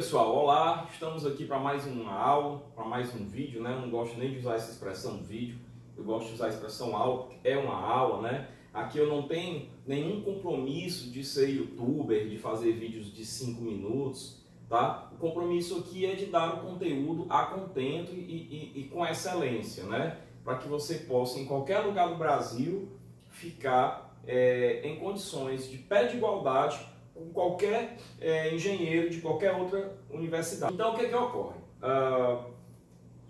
pessoal, olá, estamos aqui para mais uma aula, para mais um vídeo, né? Eu não gosto nem de usar essa expressão vídeo, eu gosto de usar a expressão aula, porque é uma aula, né? Aqui eu não tenho nenhum compromisso de ser youtuber, de fazer vídeos de 5 minutos, tá? O compromisso aqui é de dar o conteúdo a contento e com excelência, né? Para que você possa, em qualquer lugar do Brasil, ficar em condições de pé de igualdade com qualquer engenheiro de qualquer outra universidade. Então, o que ocorre?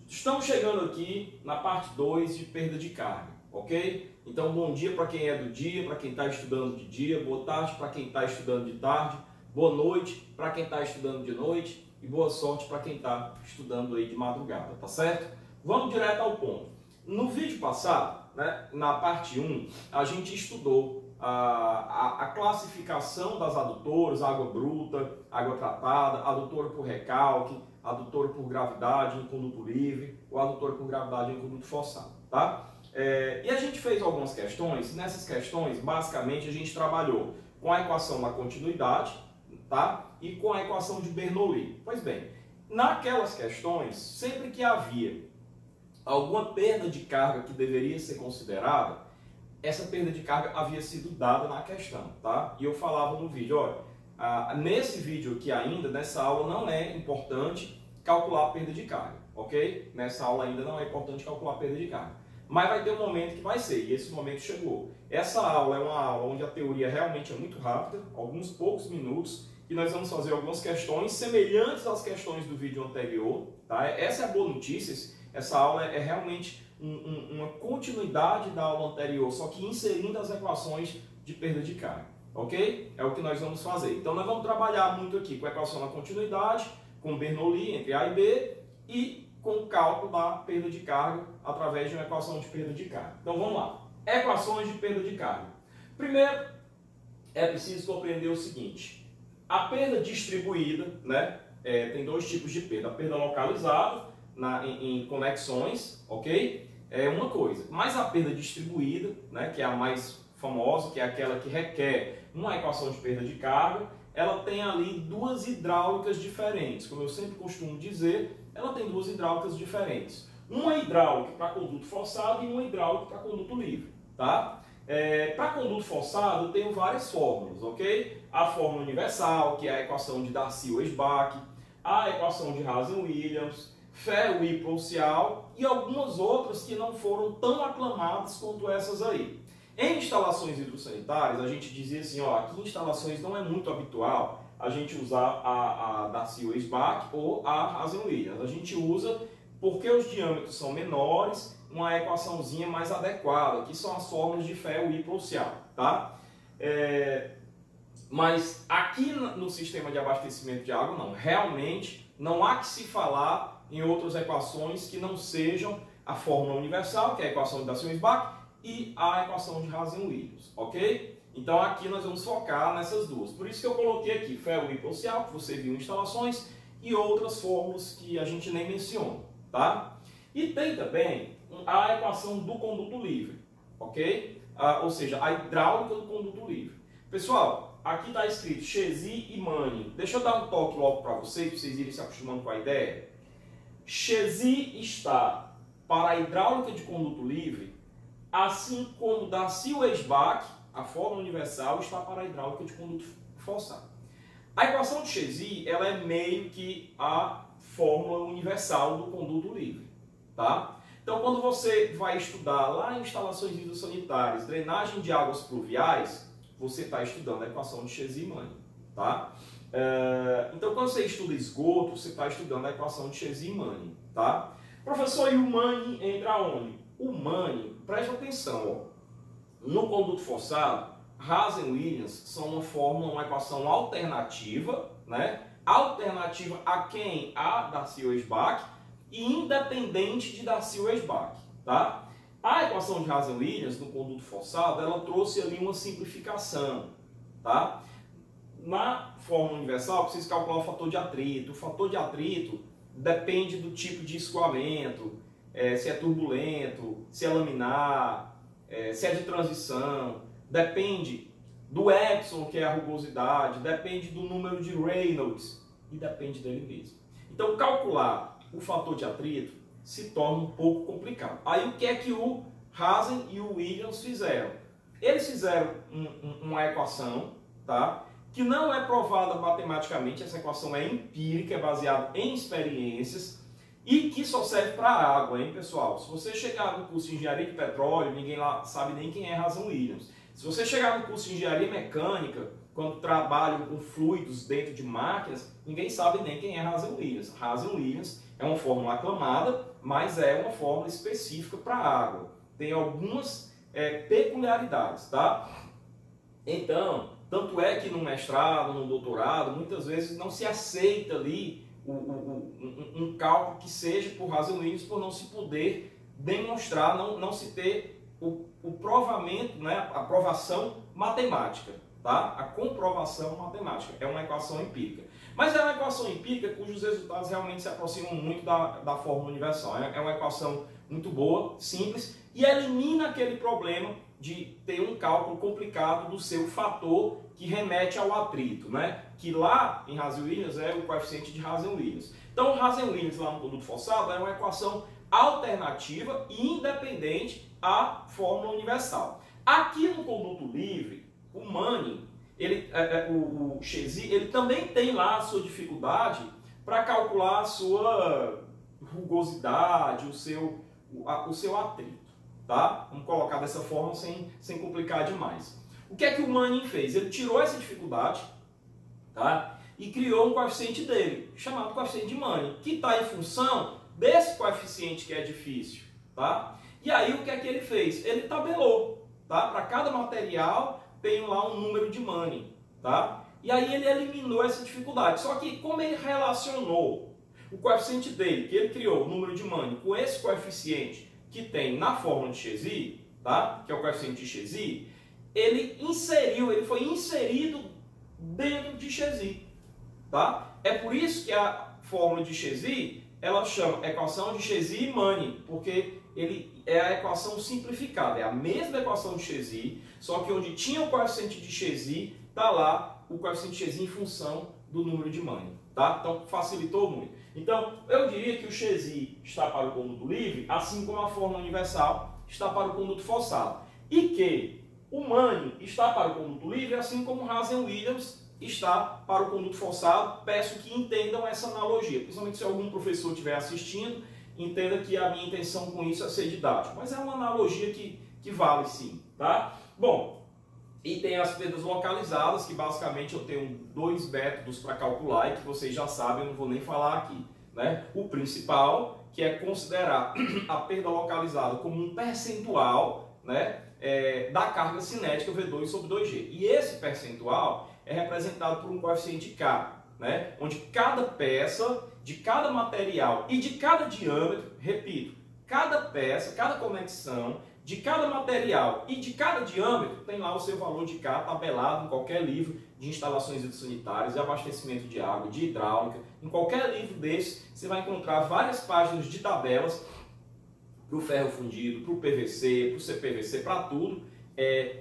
Estamos chegando aqui na parte 2 de perda de carga, ok? Então, bom dia para quem é do dia, para quem está estudando de dia, boa tarde para quem está estudando de tarde, boa noite para quem está estudando de noite e boa sorte para quem está estudando aí de madrugada, tá certo? Vamos direto ao ponto. No vídeo passado, né, na parte 1, a gente estudou a classificação das adutoras, água bruta, água tratada, adutora por recalque, adutora por gravidade em conduto livre, ou adutora por gravidade em conduto forçado, tá? E a gente fez algumas questões. Nessas questões, basicamente, a gente trabalhou com a equação da continuidade, tá? E com a equação de Bernoulli. Pois bem, naquelas questões, sempre que havia alguma perda de carga que deveria ser considerada, essa perda de carga havia sido dada na questão, tá? E eu falava no vídeo, olha, nesse vídeo aqui ainda, nessa aula, não é importante calcular a perda de carga, ok? Nessa aula ainda não é importante calcular a perda de carga. Mas vai ter um momento que vai ser, e esse momento chegou. Essa aula é uma aula onde a teoria realmente é muito rápida, alguns poucos minutos, e nós vamos fazer algumas questões semelhantes às questões do vídeo anterior, tá? Essa é a boa notícia, essa aula é realmente uma continuidade da aula anterior, só que inserindo as equações de perda de carga, ok? É o que nós vamos fazer. Então nós vamos trabalhar muito aqui com a equação da continuidade, com Bernoulli entre A e B e com o cálculo da perda de carga através de uma equação de perda de carga. Então vamos lá. Equações de perda de carga. Primeiro, é preciso compreender o seguinte. A perda distribuída, né? Tem dois tipos de perda. A perda localizada em conexões, ok? É uma coisa. Mas a perda distribuída, né, que é a mais famosa, que é aquela que requer uma equação de perda de carga, ela tem ali duas hidráulicas diferentes. Como eu sempre costumo dizer, ela tem duas hidráulicas diferentes. Uma hidráulica para conduto forçado e uma hidráulica para conduto livre, tá? Para conduto forçado eu tenho várias fórmulas, ok? A fórmula universal, que é a equação de Darcy-Weisbach, a equação de Hazen-Williams, Ferro-Whipple-Cial e algumas outras que não foram tão aclamadas quanto essas aí. Em instalações hidrossanitárias, a gente dizia assim, ó, aqui em instalações não é muito habitual a gente usar a Darcy-Weisbach ou a Hazen-Williams. A gente usa, porque os diâmetros são menores, uma equaçãozinha mais adequada, que são as fórmulas de Ferro-Whipple-Cial, tá? Mas aqui no sistema de abastecimento de água, não. Realmente, não há que se falar em outras equações que não sejam a fórmula universal, que é a equação de Darcy-Weisbach, e a equação de Hazen-Williams, ok? Então aqui nós vamos focar nessas duas. Por isso que eu coloquei aqui Ferro-Whipple-Cial, que você viu em instalações, e outras fórmulas que a gente nem menciona, tá? E tem também a equação do conduto livre, ok? Ou seja, a hidráulica do conduto livre. Pessoal, aqui está escrito Chesy e Manning. Deixa eu dar um toque logo para vocês irem se acostumando com a ideia. Chesy está para a hidráulica de conduto livre, assim como Darcy-Weisbach, a fórmula universal, está para a hidráulica de conduto forçado. A equação de Chesy, ela é meio que a fórmula universal do conduto livre, tá? Então, quando você vai estudar lá em instalações hidrossanitárias, drenagem de águas pluviais, você está estudando a equação de Chesy e Manning, tá? Então, quando você estuda esgoto, você está estudando a equação de Chesy e Manning, tá? Professor, e o Manning entra onde? O Manning, preste atenção, ó. No conduto forçado, Hazen-Williams são uma equação alternativa, né? Alternativa a quem? A Darcy-Weisbach e independente de Darcy-Weisbach, tá? A equação de Hazen-Williams no conduto forçado, ela trouxe ali uma simplificação, tá? Na fórmula universal, precisa calcular o fator de atrito. O fator de atrito depende do tipo de escoamento, se é turbulento, se é laminar, se é de transição, depende do epsilon, que é a rugosidade, depende do número de Reynolds, e depende dele mesmo. Então, calcular o fator de atrito se torna um pouco complicado. Aí, o que é que o Hazen e o Williams fizeram? Eles fizeram uma equação, tá? Que não é provada matematicamente, essa equação é empírica, é baseada em experiências e que só serve para água, hein, pessoal? Se você chegar no curso de Engenharia de Petróleo, ninguém lá sabe nem quem é Hazen Williams. Se você chegar no curso de Engenharia Mecânica, quando trabalham com fluidos dentro de máquinas, ninguém sabe nem quem é Hazen Williams. Hazen Williams é uma fórmula aclamada, mas é uma fórmula específica para água. Tem algumas peculiaridades, tá? Então, tanto é que no mestrado, no doutorado, muitas vezes não se aceita ali um cálculo que seja por Hazen Williams, por não se poder demonstrar, não se ter o provamento, né, a provação matemática, tá? A comprovação matemática. É uma equação empírica. Mas é uma equação empírica cujos resultados realmente se aproximam muito da fórmula universal. É uma equação muito boa, simples, e elimina aquele problema de ter um cálculo complicado do seu fator que remete ao atrito, né? Que lá em Hazen Williams é o coeficiente de Hazen Williams. Então, Hazen Williams lá no produto forçado é uma equação alternativa e independente à fórmula universal. Aqui no conduto livre, o Manning, o Chezy, ele também tem lá a sua dificuldade para calcular a sua rugosidade, o seu atrito, tá? Vamos colocar dessa forma sem complicar demais. O que é que o Manning fez? Ele tirou essa dificuldade, tá? E criou um coeficiente dele, chamado coeficiente de Manning, que está em função desse coeficiente que é difícil, tá? E aí o que é que ele fez? Ele tabelou, tá? Para cada material tem lá um número de Manning, tá? E aí ele eliminou essa dificuldade. Só que como ele relacionou o coeficiente dele, que ele criou, o número de Manning, com esse coeficiente que tem na fórmula de Chezy, tá? Que é o coeficiente de Chezy, ele foi inserido dentro de Chezy, tá? É por isso que a fórmula de Chezy, ela chama equação de Chezy e Manning, porque ele é a equação simplificada, é a mesma equação de Chezy, só que onde tinha o coeficiente de Chezy, está lá o coeficiente de Chezy em função do número de Manning, tá? Então facilitou muito. Então eu diria que o Chezy está para o conduto livre, assim como a fórmula universal está para o conduto forçado. E que o Manning está para o conduto livre, assim como o Hazen Williams está para o conduto forçado. Peço que entendam essa analogia, principalmente se algum professor estiver assistindo, entenda que a minha intenção com isso é ser didático, mas é uma analogia que vale sim, tá? Bom, e tem as perdas localizadas, que basicamente eu tenho dois métodos para calcular e que vocês já sabem, eu não vou nem falar aqui, né? O principal, que é considerar a perda localizada como um percentual, né, da carga cinética V2 sobre 2G. E esse percentual é representado por um coeficiente K, né, onde cada peça, de cada material e de cada diâmetro, repito, cada peça, cada conexão, de cada material e de cada diâmetro tem lá o seu valor de K tabelado em qualquer livro de instalações hidrossanitárias, de abastecimento de água, de hidráulica. Em qualquer livro desse você vai encontrar várias páginas de tabelas para o ferro fundido, para o PVC, para o CPVC, para tudo.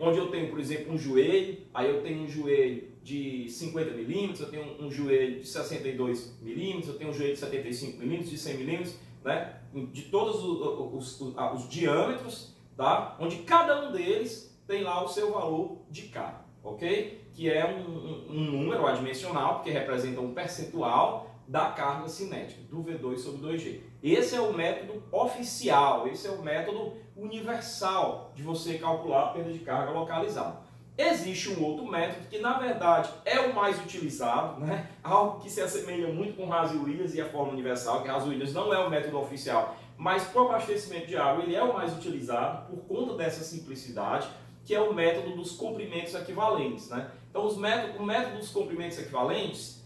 Onde eu tenho, por exemplo, um joelho, aí eu tenho um joelho de 50 milímetros, eu tenho um joelho de 62 milímetros, eu tenho um joelho de 75 milímetros, de 100 milímetros, né? De todos os diâmetros, tá? Onde cada um deles tem lá o seu valor de K, ok? Que é um número adimensional, porque representa um percentual da carga cinética, do V2 sobre 2G. Esse é o método oficial, esse é o método universal de você calcular a perda de carga localizada. Existe um outro método que, na verdade, é o mais utilizado, né? Algo que se assemelha muito com Hazen Williams e a fórmula universal, que Hazen Williams não é o método oficial, mas para o abastecimento de água ele é o mais utilizado por conta dessa simplicidade, que é o método dos comprimentos equivalentes, né? Então, o método dos comprimentos equivalentes,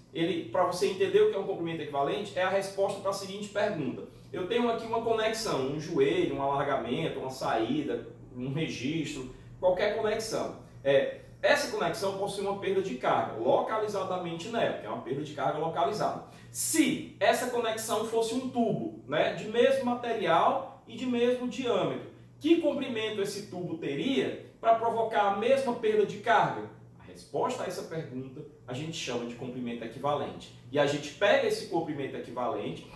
para você entender o que é um comprimento equivalente, é a resposta para a seguinte pergunta. Eu tenho aqui uma conexão, um joelho, um alargamento, uma saída, um registro, qualquer conexão. Essa conexão possui uma perda de carga localizadamente nela, que é uma perda de carga localizada. Se essa conexão fosse um tubo, né, de mesmo material e de mesmo diâmetro, que comprimento esse tubo teria para provocar a mesma perda de carga? A resposta a essa pergunta, a gente chama de comprimento equivalente. E a gente pega esse comprimento equivalente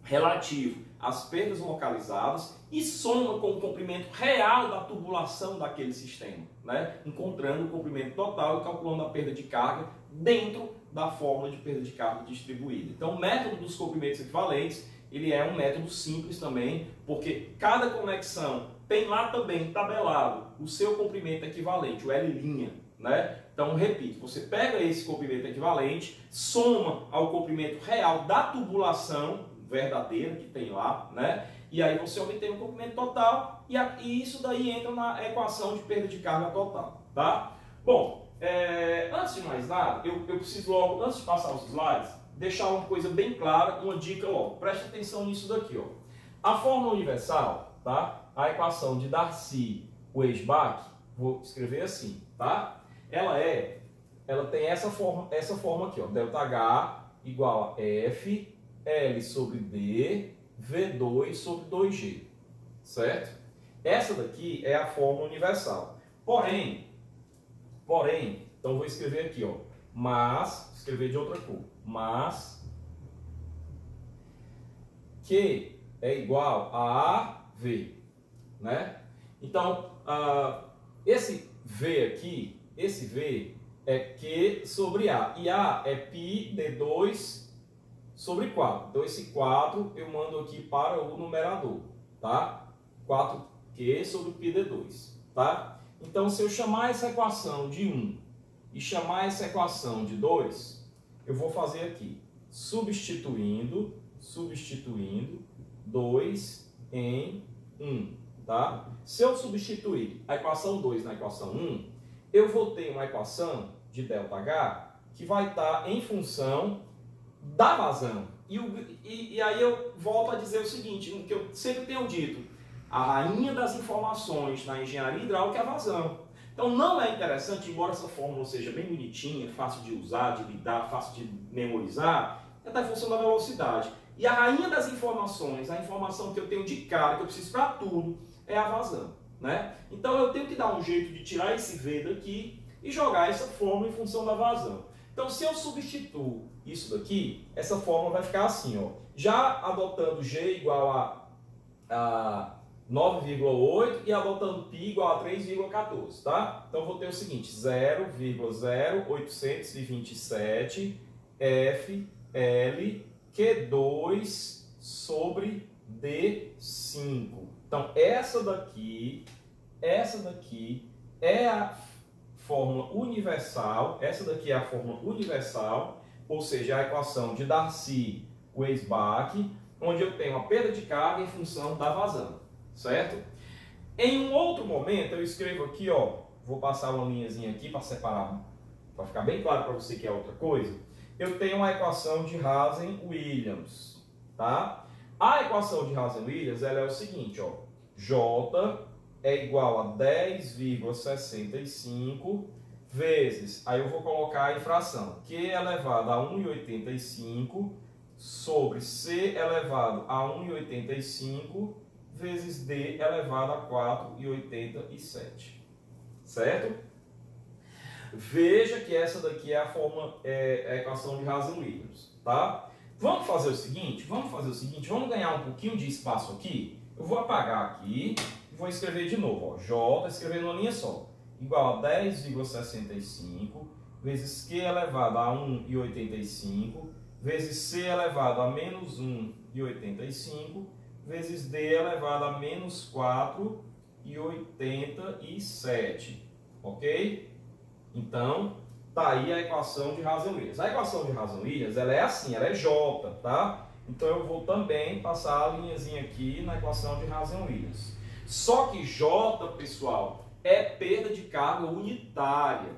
relativo às perdas localizadas e soma com o comprimento real da tubulação daquele sistema, né? Encontrando o comprimento total e calculando a perda de carga dentro da fórmula de perda de carga distribuída. Então, o método dos comprimentos equivalentes, ele é um método simples também, porque cada conexão tem lá também tabelado o seu comprimento equivalente, o L', né? Então, repito, você pega esse comprimento equivalente, soma ao comprimento real da tubulação verdadeira que tem lá, né? E aí você obtém o comprimento total e isso daí entra na equação de perda de carga total, tá? Bom, antes de mais nada, eu preciso logo, antes de passar os slides, deixar uma coisa bem clara, uma dica logo. Preste atenção nisso daqui, ó. A fórmula universal, tá? A equação de Darcy-Weisbach, vou escrever assim, tá? Ela tem essa forma aqui, ó. ΔH igual a F L sobre D V2 sobre 2G, certo? Essa daqui é a fórmula universal. Porém, então vou escrever aqui, ó, escrever de outra cor, mas Q é igual a V, né? Então, esse V aqui, esse V é Q sobre A, e A é π D2 sobre 4. Então, esse 4 eu mando aqui para o numerador, tá? 4Q sobre πd2, tá? Então, se eu chamar essa equação de 1 e chamar essa equação de 2, eu vou fazer aqui, substituindo 2 em 1, tá? Se eu substituir a equação 2 na equação 1, eu vou ter uma equação de ΔH que vai estar em função da vazão. E aí eu volto a dizer o seguinte, o que eu sempre tenho dito, a rainha das informações na engenharia hidráulica é a vazão. Então não é interessante, embora essa fórmula seja bem bonitinha, fácil de usar, de lidar, fácil de memorizar, é em função da velocidade. E a rainha das informações, a informação que eu tenho de cara, que eu preciso para tudo, é a vazão, né? Então eu tenho que dar um jeito de tirar esse V daqui e jogar essa fórmula em função da vazão. Então, se eu substituo isso daqui, essa fórmula vai ficar assim, ó. Já adotando G igual a 9,8 e adotando π igual a 3,14, tá? Então, eu vou ter o seguinte, 0,0827 F L Q2 sobre D5. Então, essa daqui é a fórmula universal, essa daqui é a fórmula universal, ou seja, a equação de Darcy-Weisbach, onde eu tenho a perda de carga em função da vazão, certo? Em um outro momento, eu escrevo aqui, ó, vou passar uma linhazinha aqui para separar, para ficar bem claro para você que é outra coisa, eu tenho uma equação de Hazen-Williams, tá? A equação de Hazen-Williams, ela é o seguinte, ó, J é igual a 10,65 vezes, aí eu vou colocar a infração, Q elevado a 1,85 sobre C elevado a 1,85 vezes D elevado a 4,87, certo? Veja que essa daqui é a fórmula, a equação de Hazen-Williams, tá? Vamos fazer o seguinte, vamos ganhar um pouquinho de espaço aqui, eu vou apagar aqui, vou escrever de novo, ó, J, escrevendo uma linha só, igual a 10,65 vezes Q elevado a 1,85 vezes C elevado a menos 1,85 vezes D elevado a menos 4,87, ok? Então, tá aí a equação de Hazen-Williams. A equação de Hazen-Williams, ela é assim, ela é J, tá? Então, eu vou também passar a linhazinha aqui na equação de Hazen-Williams. Só que J, pessoal, é perda de carga unitária,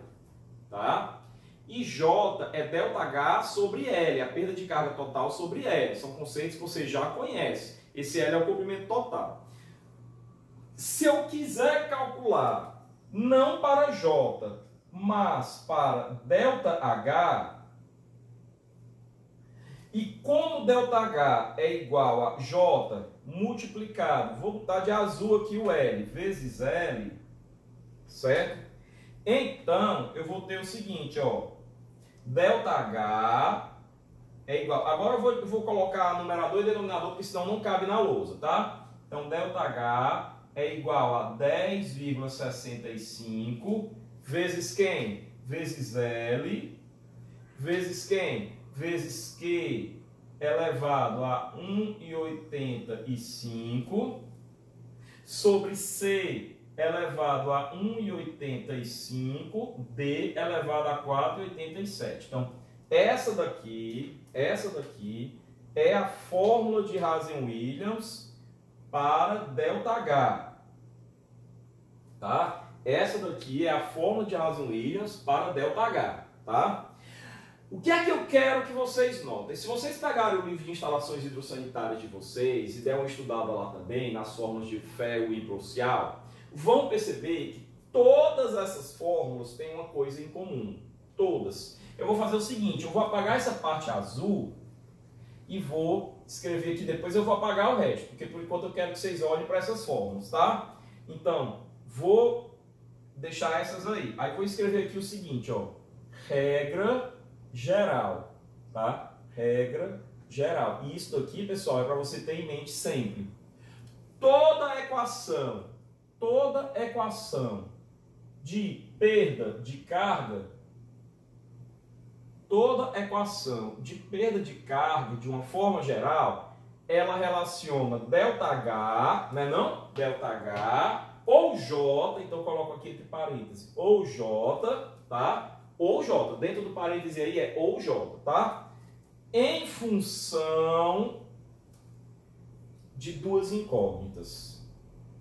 tá? E J é ΔH sobre L, a perda de carga total sobre L. São conceitos que você já conhece. Esse L é o comprimento total. Se eu quiser calcular, não para J, mas para ΔH, e como ΔH é igual a J multiplicado, vou botar de azul aqui o L, vezes L, certo? Então, eu vou ter o seguinte, ó, ΔH é igual... Agora eu vou colocar numerador e denominador, porque senão não cabe na lousa, tá? Então, ΔH é igual a 10,65 vezes quem? Vezes L, vezes quem? Vezes Q elevado a 1,85 sobre C elevado a 1,85, D elevado a 4,87. Então, essa daqui é a fórmula de Hazen-Williams para ΔH. Tá? Essa daqui é a fórmula de Hazen-Williams para ΔH. Tá? O que é que eu quero que vocês notem? Se vocês pegarem o livro de instalações hidrossanitárias de vocês e der uma estudada lá também, nas fórmulas de ferro e hidroxial, vão perceber que todas essas fórmulas têm uma coisa em comum. Todas. Eu vou fazer o seguinte, eu vou apagar essa parte azul e vou escrever aqui, depois eu vou apagar o resto, porque por enquanto eu quero que vocês olhem para essas fórmulas, tá? Então, vou deixar essas aí. Aí vou escrever aqui o seguinte, ó, regra geral, tá? Regra geral. E isso aqui, pessoal, é para você ter em mente sempre. Toda equação de perda de carga, de uma forma geral, ela relaciona ΔH, não é não? ΔH ou J, então eu coloco aqui entre parênteses, ou J, tá? Ou J, dentro do parêntese aí é ou J, tá? Em função de duas incógnitas,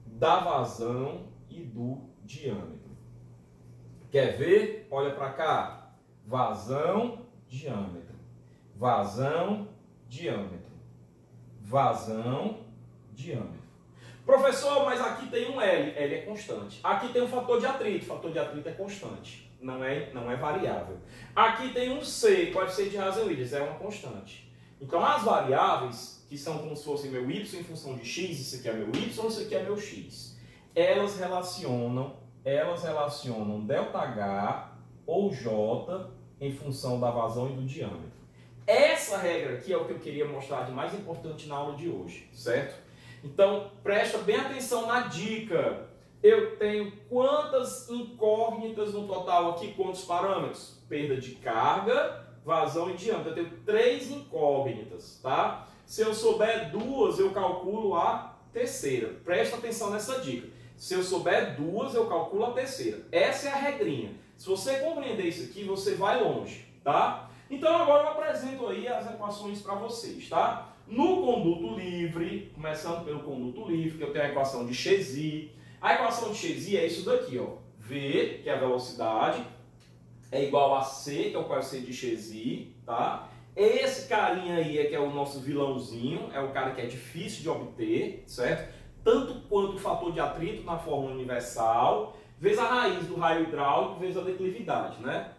da vazão e do diâmetro. Quer ver? Olha para cá. Vazão, diâmetro. Vazão, diâmetro. Vazão, diâmetro. Professor, mas aqui tem um L. L é constante. Aqui tem um fator de atrito. Fator de atrito é constante. Não é variável. Aqui tem um C, coeficiente de Hazen-Williams, é uma constante. Então, as variáveis, que são como se fosse meu Y em função de X, isso aqui é meu Y, isso aqui é meu X, elas relacionam ΔH ou J em função da vazão e do diâmetro. Essa regra aqui é o que eu queria mostrar de mais importante na aula de hoje, certo? Então, presta bem atenção na dica. Eu tenho quantas incógnitas no total aqui? Quantos parâmetros? Perda de carga, vazão e diâmetro. Eu tenho 3 incógnitas, tá? Se eu souber duas, eu calculo a terceira. Presta atenção nessa dica. Se eu souber duas, eu calculo a terceira. Essa é a regrinha. Se você compreender isso aqui, você vai longe, tá? Então agora eu apresento aí as equações para vocês, tá? No conduto livre, começando pelo conduto livre, que eu tenho a equação de Chezy. A equação de Chezy é isso daqui, ó. V, que é a velocidade, é igual a C, que é o coeficiente de Chezy, tá? Esse carinha aí é que é o nosso vilãozinho, é o cara que é difícil de obter, certo? Tanto quanto o fator de atrito na fórmula universal, vezes a raiz do raio hidráulico, vezes a declividade, né?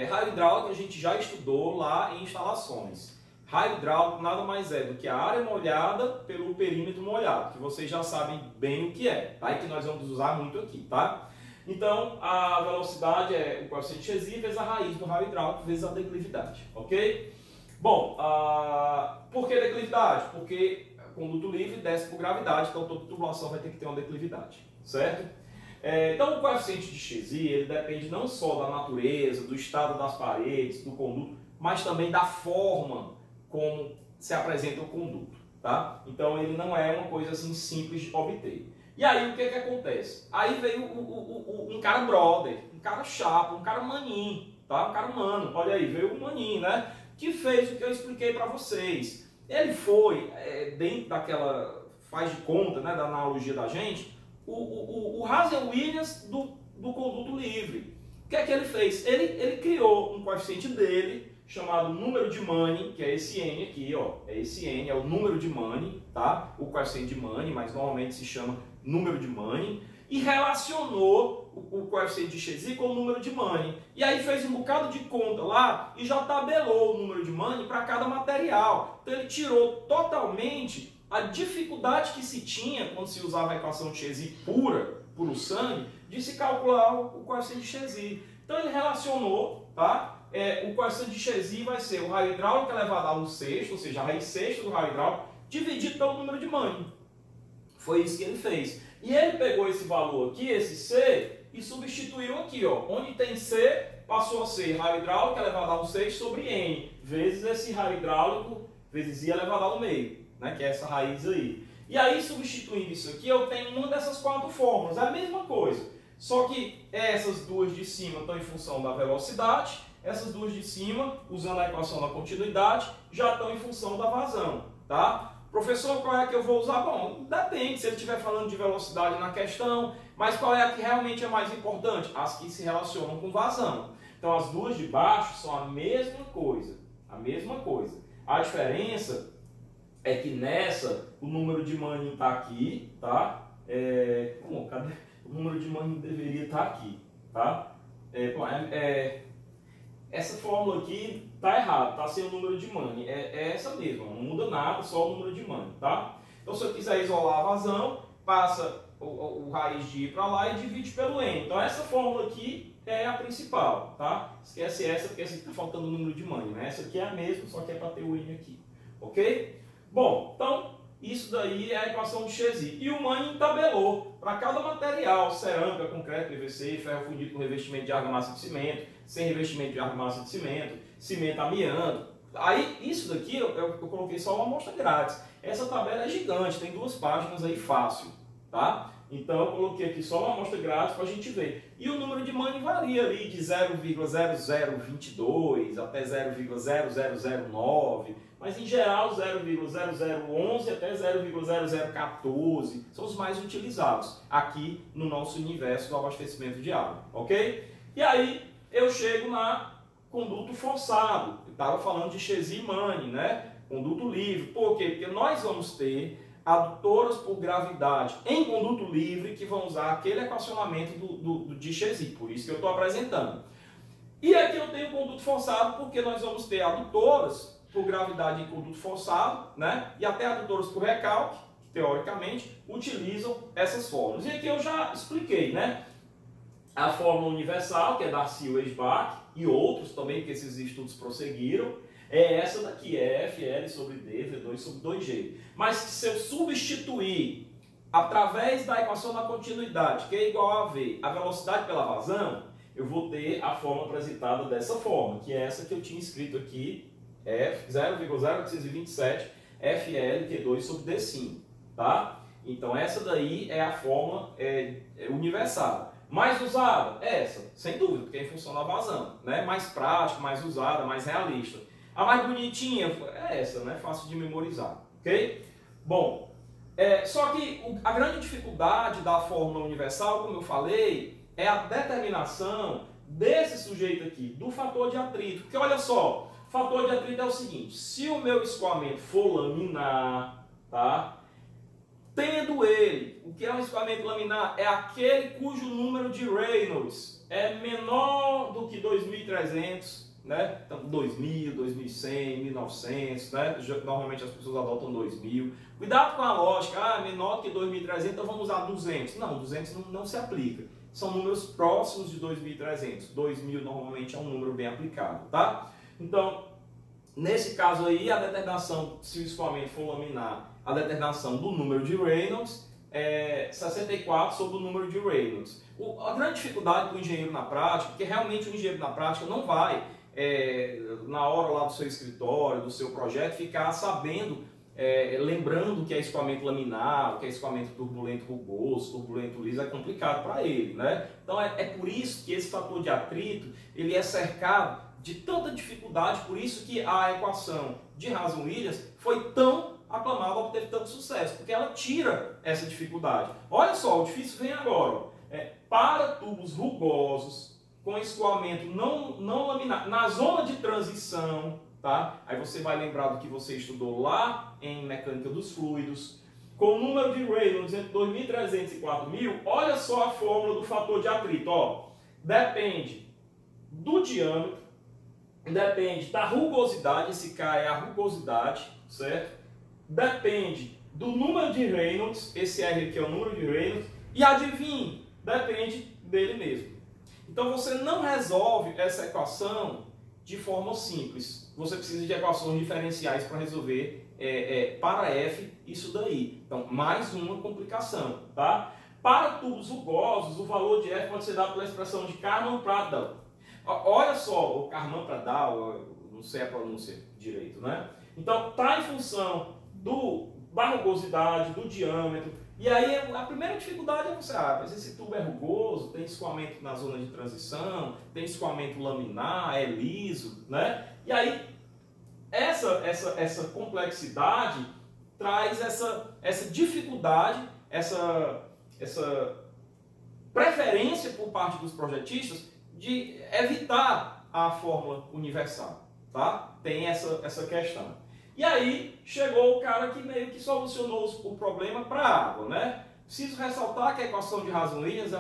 Raio hidráulico a gente já estudou lá em instalações. Raio hidráulico nada mais é do que a área molhada pelo perímetro molhado, que vocês já sabem bem o que é, tá? E que nós vamos usar muito aqui, tá? Então, a velocidade é o coeficiente de Chezy vezes a raiz do raio hidráulico vezes a declividade, ok? Bom, por que declividade? Porque conduto livre desce por gravidade, então toda tubulação vai ter que ter uma declividade, certo? Então o coeficiente de Chezy, ele depende não só da natureza, do estado das paredes, do conduto, mas também da forma como se apresenta o conduto, tá? Então ele não é uma coisa assim simples de obter. E aí o que acontece? Aí veio um cara brother, um cara chapa, um cara maninho, tá? Um cara mano, olha aí, veio um maninho, né? Que fez o que eu expliquei para vocês. Ele foi, dentro daquela, faz de conta, né, da analogia da gente, o Hazen-Williams do conduto livre. O que é que ele fez? Ele criou um coeficiente dele, chamado número de Money, que é esse N aqui, ó. É esse N, é o número de Money, tá? O coeficiente de Money, mas normalmente se chama número de Money. E relacionou o coeficiente de Chezy com o número de Money. E aí fez um bocado de conta lá e já tabelou o número de Money para cada material. Então ele tirou totalmente a dificuldade que se tinha quando se usava a equação de Chezy pura, puro sangue, de se calcular o coeficiente de Chezy. Então ele relacionou, tá? O coeficiente de Chezy vai ser o raio hidráulico elevado a 1/6, ou seja, a raiz sexta do raio hidráulico, dividido pelo número de Mani. Foi isso que ele fez. E ele pegou esse valor aqui, esse C, e substituiu aqui, ó. Onde tem C, passou a ser raio hidráulico elevado a 1/6 sobre N, vezes esse raio hidráulico, vezes I elevado ao meio, né? Que é essa raiz aí. E aí, substituindo isso aqui, eu tenho uma dessas quatro fórmulas. É a mesma coisa. Só que essas duas de cima estão em função da velocidade, essas duas de cima, usando a equação da continuidade, já estão em função da vazão, tá? Professor, qual é que eu vou usar? Bom, depende, se ele estiver falando de velocidade na questão, mas qual é a que realmente é mais importante? As que se relacionam com vazão. Então, as duas de baixo são a mesma coisa, a mesma coisa. A diferença é que nessa, o número de Mani está aqui, tá? Cadê? O número de Mani deveria estar aqui, tá? Essa fórmula aqui tá errada, tá sem o número de Mani. É essa mesma, não muda nada, só o número de Mani, tá? Então, se eu quiser isolar a vazão, passa o raiz de I para lá e divide pelo N. Então, essa fórmula aqui é a principal, tá? Esquece essa, porque essa aqui tá faltando o número de Mani, né? Essa aqui é a mesma, só que é para ter o N aqui, ok? Bom, então, isso daí é a equação de Chezy. E o Mani tabelou para cada material, cerâmica, concreto, PVC, ferro fundido com revestimento de argamassa de cimento, sem revestimento de argamassa de cimento, cimento amianto. Aí, isso daqui eu coloquei só uma amostra grátis. Essa tabela é gigante, tem 2 páginas aí fácil, tá? Então, eu coloquei aqui só uma amostra grátis para a gente ver. E o número de Mani varia ali de 0,0022 até 0,0009, mas em geral 0,0011 até 0,0014 são os mais utilizados aqui no nosso universo do abastecimento de água, ok? E aí eu chego na conduto forçado. Eu estava falando de Chezy e Mani, né? Conduto livre. Por quê? Porque nós vamos ter adutoras por gravidade em conduto livre que vão usar aquele equacionamento de Chezy. Por isso que eu estou apresentando. E aqui eu tenho conduto forçado porque nós vamos ter adutoras por gravidade em conduto forçado, né? E até adutoras por recalque, que teoricamente utilizam essas fórmulas. E aqui eu já expliquei, né? A fórmula universal, que é Darcy Weisbach, e outros também, que esses estudos prosseguiram, é essa daqui, é FL sobre D, V2 sobre 2G. Mas se eu substituir, através da equação da continuidade, que é igual a V, a velocidade pela vazão, eu vou ter a fórmula apresentada dessa forma, que é essa que eu tinha escrito aqui, F 0,0827 FL Q2 sobre D5, tá? Então essa daí é a fórmula universal. Mais usada? Essa, sem dúvida, porque é em função da vazão, né? Mais prática, mais usada, mais realista. A mais bonitinha é essa, né? Fácil de memorizar, ok? Bom, só que a grande dificuldade da fórmula universal, como eu falei, é a determinação desse sujeito aqui, do fator de atrito. Porque olha só, o fator de atrito é o seguinte, se o meu escoamento for laminar, tá? Tendo ele, o que é um escoamento laminar? É aquele cujo número de Reynolds é menor do que 2.300, né? Então, 2.000, 2.100, 1.900, né? Normalmente as pessoas adotam 2.000. Cuidado com a lógica, menor que 2.300, então vamos usar 200. Não, 200 não se aplica. São números próximos de 2.300. 2.000 normalmente é um número bem aplicado, tá? Então, nesse caso aí, a determinação, se o escoamento for laminar, a determinação do número de Reynolds é 64 sobre o número de Reynolds. A grande dificuldade do engenheiro na prática, porque realmente o engenheiro na prática não vai, na hora lá do seu escritório, do seu projeto, ficar sabendo, lembrando que é escoamento laminar, que é escoamento turbulento rugoso, turbulento liso, é complicado para ele, né? Então é por isso que esse fator de atrito, ele é cercado de tanta dificuldade, por isso que a equação de Rason-Williams foi tão aclamada, obteve tanto sucesso, porque ela tira essa dificuldade. Olha só, o difícil vem agora, ó. Para tubos rugosos, com escoamento não laminar, na zona de transição, tá? Aí você vai lembrar do que você estudou lá em mecânica dos fluidos, com o número de Reynolds entre 2.300 e 4.000, olha só a fórmula do fator de atrito, ó. Depende do diâmetro, depende da rugosidade, esse K é a rugosidade, certo? Depende do número de Reynolds, esse R aqui é o número de Reynolds, e adivinhe, depende dele mesmo. Então você não resolve essa equação de forma simples. Você precisa de equações diferenciais para resolver para F isso daí. Então, mais uma complicação, tá? Para tubos rugosos, o valor de F pode ser dado pela expressão de Karman-Pradal. Olha só, o Karman-Pradal, não sei a pronúncia direito, né? Então, está em função da rugosidade, do diâmetro. E aí, a primeira dificuldade é você, mas esse tubo é rugoso, tem escoamento na zona de transição, tem escoamento laminar, é liso, né? E aí, essa complexidade traz essa dificuldade, essa preferência por parte dos projetistas de evitar a fórmula universal, tá? Tem essa questão. E aí chegou o cara que meio que solucionou o problema para a água, né? Preciso ressaltar que a equação de Rason-Williams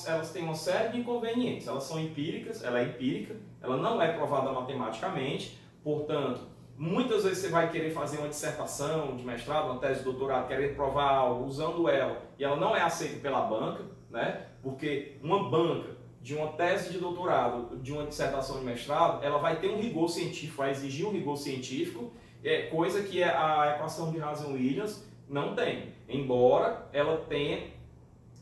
elas têm uma série de inconvenientes. Elas são empíricas, ela é empírica, ela não é provada matematicamente, portanto, muitas vezes você vai querer fazer uma dissertação de mestrado, uma tese de doutorado, querendo provar algo usando ela, e ela não é aceita pela banca, né? Porque uma banca de uma tese de doutorado, de uma dissertação de mestrado, ela vai ter um rigor científico, vai exigir um rigor científico, coisa que a equação de Rason-Williams não tem, embora ela tenha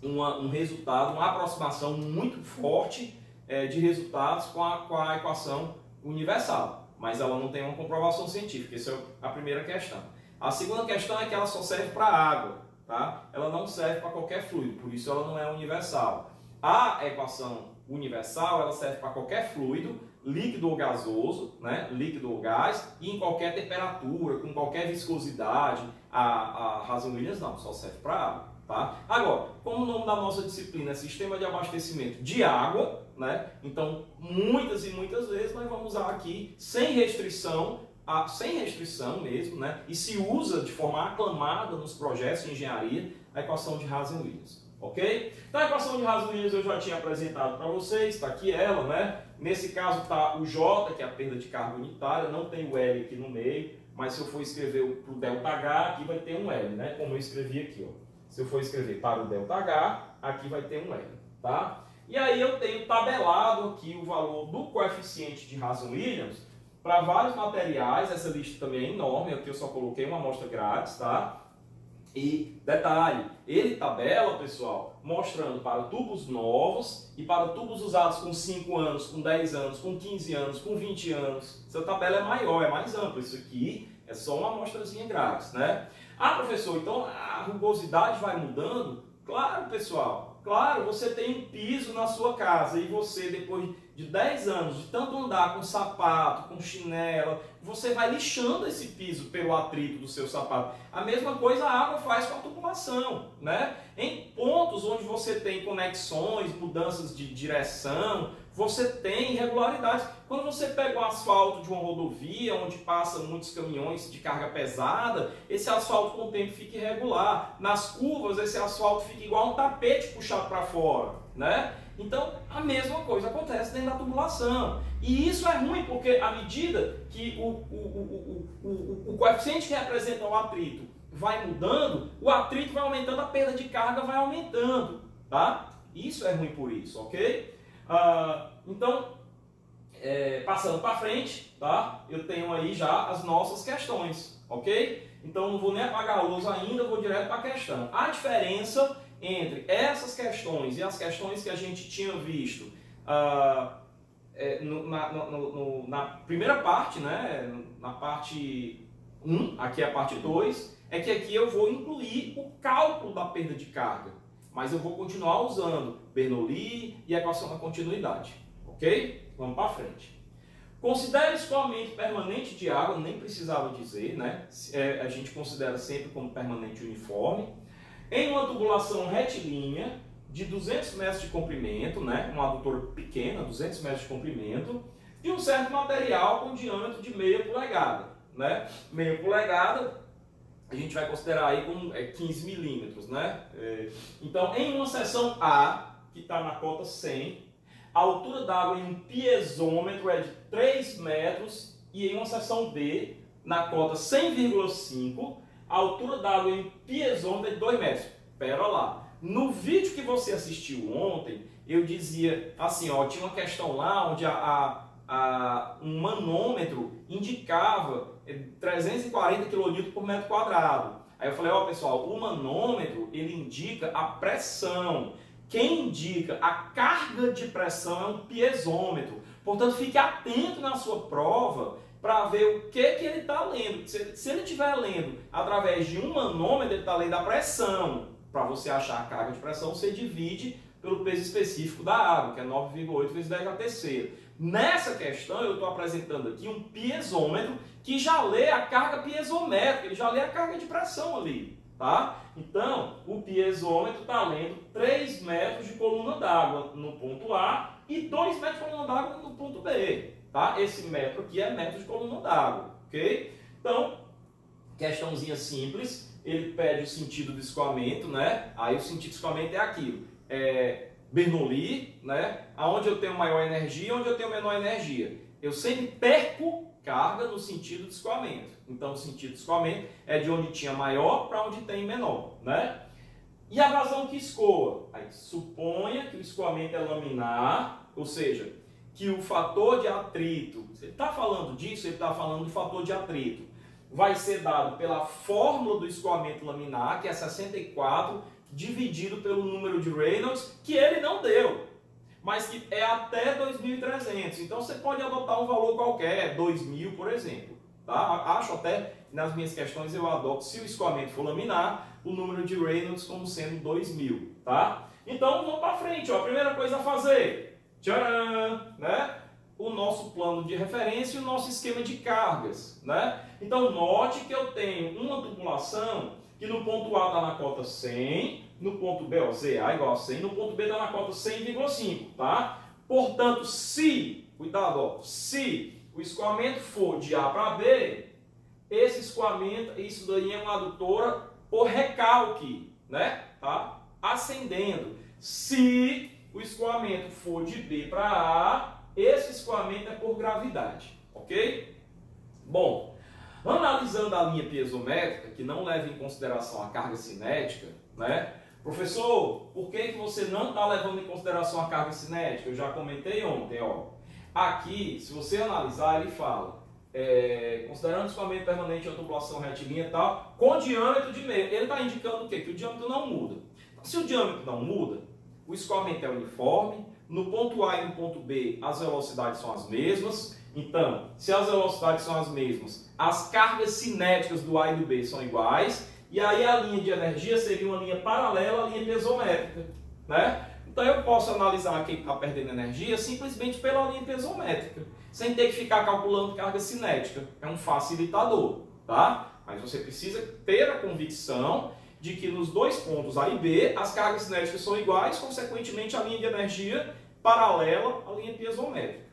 um resultado, uma aproximação muito forte de resultados com a equação universal, mas ela não tem uma comprovação científica. Essa é a primeira questão. A segunda questão é que ela só serve para água, tá? Ela não serve para qualquer fluido, por isso ela não é universal. A equação universal ela serve para qualquer fluido, líquido ou gasoso, né? Líquido ou gás, e em qualquer temperatura, com qualquer viscosidade. A Rason-Williams não, só serve para água, tá? Agora, como o nome da nossa disciplina é Sistema de Abastecimento de Água, né? Então, muitas e muitas vezes nós vamos usar aqui sem restrição mesmo, né? E se usa de forma aclamada nos projetos de engenharia a equação de Rason-Williams. Ok? Então a equação de Rason-Williams eu já tinha apresentado para vocês, está aqui ela, né? Nesse caso está o J, que é a perda de carga unitária, não tem o L aqui no meio, mas se eu for escrever para o ΔH, aqui vai ter um L, né? Como eu escrevi aqui, ó. Se eu for escrever para o ΔH, aqui vai ter um L, tá? E aí eu tenho tabelado aqui o valor do coeficiente de Rason-Williams para vários materiais, essa lista também é enorme, aqui eu só coloquei uma amostra grátis, tá? E detalhe, ele tabela, pessoal, mostrando para tubos novos e para tubos usados com 5 anos, com 10 anos, com 15 anos, com 20 anos. Essa tabela é maior, é mais ampla. Isso aqui é só uma amostrazinha grátis, né? Ah, professor, então a rugosidade vai mudando? Claro, pessoal. Claro, você tem um piso na sua casa e você, depois de 10 anos, de tanto andar com sapato, com chinela, você vai lixando esse piso pelo atrito do seu sapato. A mesma coisa a água faz com a tubulação, né? Em pontos onde você tem conexões, mudanças de direção, você tem irregularidades. Quando você pega um asfalto de uma rodovia, onde passam muitos caminhões de carga pesada, esse asfalto com o tempo fica irregular. Nas curvas, esse asfalto fica igual um tapete puxado para fora, né? Então, a mesma coisa acontece dentro da tubulação. E isso é ruim, porque à medida que o coeficiente que representa o atrito vai mudando, o atrito vai aumentando, a perda de carga vai aumentando, tá? Isso é ruim por isso, ok? Então, passando para frente, tá? Eu tenho aí já as nossas questões, ok? Então, não vou nem apagar a luz ainda, vou direto para a questão. A diferença entre essas questões e as questões que a gente tinha visto na primeira parte, né? Na parte 1, aqui é a parte 2, é que aqui eu vou incluir o cálculo da perda de carga, mas eu vou continuar usando Bernoulli e a equação da continuidade, ok? Vamos para frente. Considere escoamento permanente de água, nem precisava dizer, né? A gente considera sempre como permanente uniforme, em uma tubulação retilínea de 200 metros de comprimento, né? Uma adutora pequena, 200 metros de comprimento, de um certo material com diâmetro de meia polegada, né? Meia polegada, a gente vai considerar aí como 15 milímetros, né? Então, em uma seção A, que está na cota 100, a altura d'água em um piezômetro é de 3 metros e em uma seção B, na cota 100,5, a altura d'água em piezômetro é de 2 metros. Pera lá. No vídeo que você assistiu ontem, eu dizia assim, ó, tinha uma questão lá onde um manômetro indicava 340 kN por metro quadrado. Aí eu falei, ó pessoal, o manômetro ele indica a pressão. Quem indica a carga de pressão é um piezômetro. Portanto, fique atento na sua prova para ver o que ele está lendo. Se ele estiver lendo através de um manômetro, ele está lendo a pressão. Para você achar a carga de pressão, você divide pelo peso específico da água, que é 9,8 vezes 10 a terceira. Nessa questão, eu estou apresentando aqui um piezômetro que já lê a carga piezométrica, ele já lê a carga de pressão ali, tá? Então, o piezômetro está lendo 3 metros de coluna d'água no ponto A e 2 metros de coluna d'água no ponto B, tá? Esse metro aqui é metro de coluna d'água, ok? Então, questãozinha simples, ele pede o sentido do escoamento, né? Aí o sentido do escoamento é aquilo, Bernoulli, né? Aonde eu tenho maior energia, onde eu tenho menor energia. Eu sempre perco carga no sentido de escoamento. Então, o sentido de escoamento é de onde tinha maior para onde tem menor, né? E a vazão que escoa? Aí, suponha que o escoamento é laminar, ou seja, que o fator de atrito, ele está falando disso, ele está falando do fator de atrito, vai ser dado pela fórmula do escoamento laminar, que é 64, dividido pelo número de Reynolds, que ele não deu, mas que é até 2.300. Então você pode adotar um valor qualquer, 2.000, por exemplo. Tá? Acho até, nas minhas questões, eu adoto, se o escoamento for laminar, o número de Reynolds como sendo 2.000. Tá? Então vamos para frente. Ó. A primeira coisa a fazer, tcharam, né? O nosso plano de referência e o nosso esquema de cargas. Né? Então note que eu tenho uma tubulação que no ponto A está na cota 100, no ponto B, ó, ZA igual a 100, no ponto B está na cota 100,5, tá? Portanto, se, cuidado, ó, se o escoamento for de A para B, esse escoamento, isso daí é uma adutora por recalque, né? Tá? Ascendendo. Se o escoamento for de B para A, esse escoamento é por gravidade, ok? Bom, analisando a linha piezométrica, que não leva em consideração a carga cinética, né? Professor, por que você não está levando em consideração a carga cinética? Eu já comentei ontem, ó. Aqui, se você analisar, ele fala, considerando o escoamento permanente, a tubulação retilínea e tal, com diâmetro de meio. Ele está indicando o quê? Que o diâmetro não muda. Então, se o diâmetro não muda, o escoamento é uniforme, no ponto A e no ponto B as velocidades são as mesmas. Então, se as velocidades são as mesmas, as cargas cinéticas do A e do B são iguais, e aí a linha de energia seria uma linha paralela à linha piezométrica, né? Então eu posso analisar quem está perdendo energia simplesmente pela linha piezométrica, sem ter que ficar calculando carga cinética. É um facilitador, tá? Mas você precisa ter a convicção de que nos dois pontos A e B as cargas cinéticas são iguais, consequentemente a linha de energia paralela à linha piezométrica.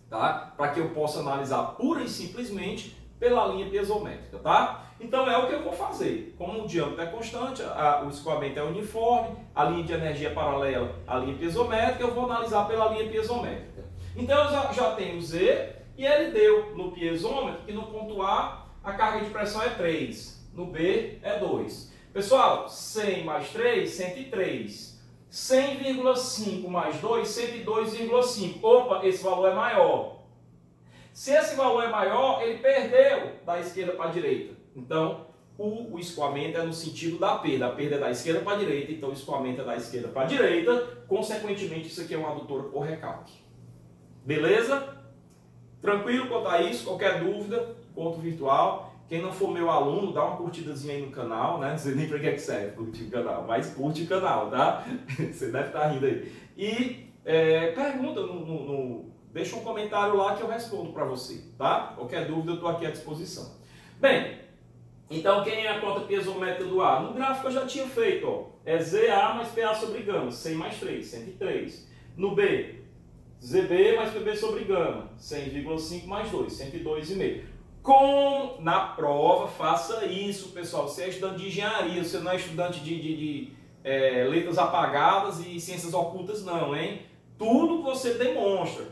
Tá? Para que eu possa analisar pura e simplesmente pela linha piezométrica, tá? Então é o que eu vou fazer. Como o diâmetro é constante, o escoamento é uniforme, a linha de energia é paralela à linha piezométrica, eu vou analisar pela linha piezométrica. Então eu já tenho Z e ele deu no piezômetro que no ponto A a carga de pressão é 3, no B é 2. Pessoal, 100 mais 3, 103. 100,5 mais 2, 102,5. Opa, esse valor é maior. Se esse valor é maior, ele perdeu da esquerda para a direita. Então, o escoamento é no sentido da perda. A perda é da esquerda para a direita, então o escoamento é da esquerda para a direita. Consequentemente, isso aqui é uma adutora por recalque. Beleza? Tranquilo quanto a isso? Qualquer dúvida, ponto virtual. Quem não for meu aluno, dá uma curtidazinha aí no canal, né? Não sei nem para que serve curtir o canal, mas curte o canal, tá? Você deve estar rindo aí. E pergunta, deixa um comentário lá que eu respondo para você, tá? Qualquer dúvida eu estou aqui à disposição. Bem, então quem é a cota piezométrica do A? No gráfico eu já tinha feito, ó. É ZA mais PA sobre gama, 100 mais 3, 103. No B, ZB mais PB sobre gama, 100,5 mais 2, 102,5. Na prova, faça isso, pessoal. Você é estudante de engenharia, você não é estudante de letras apagadas e ciências ocultas, não, hein? Tudo que você demonstra.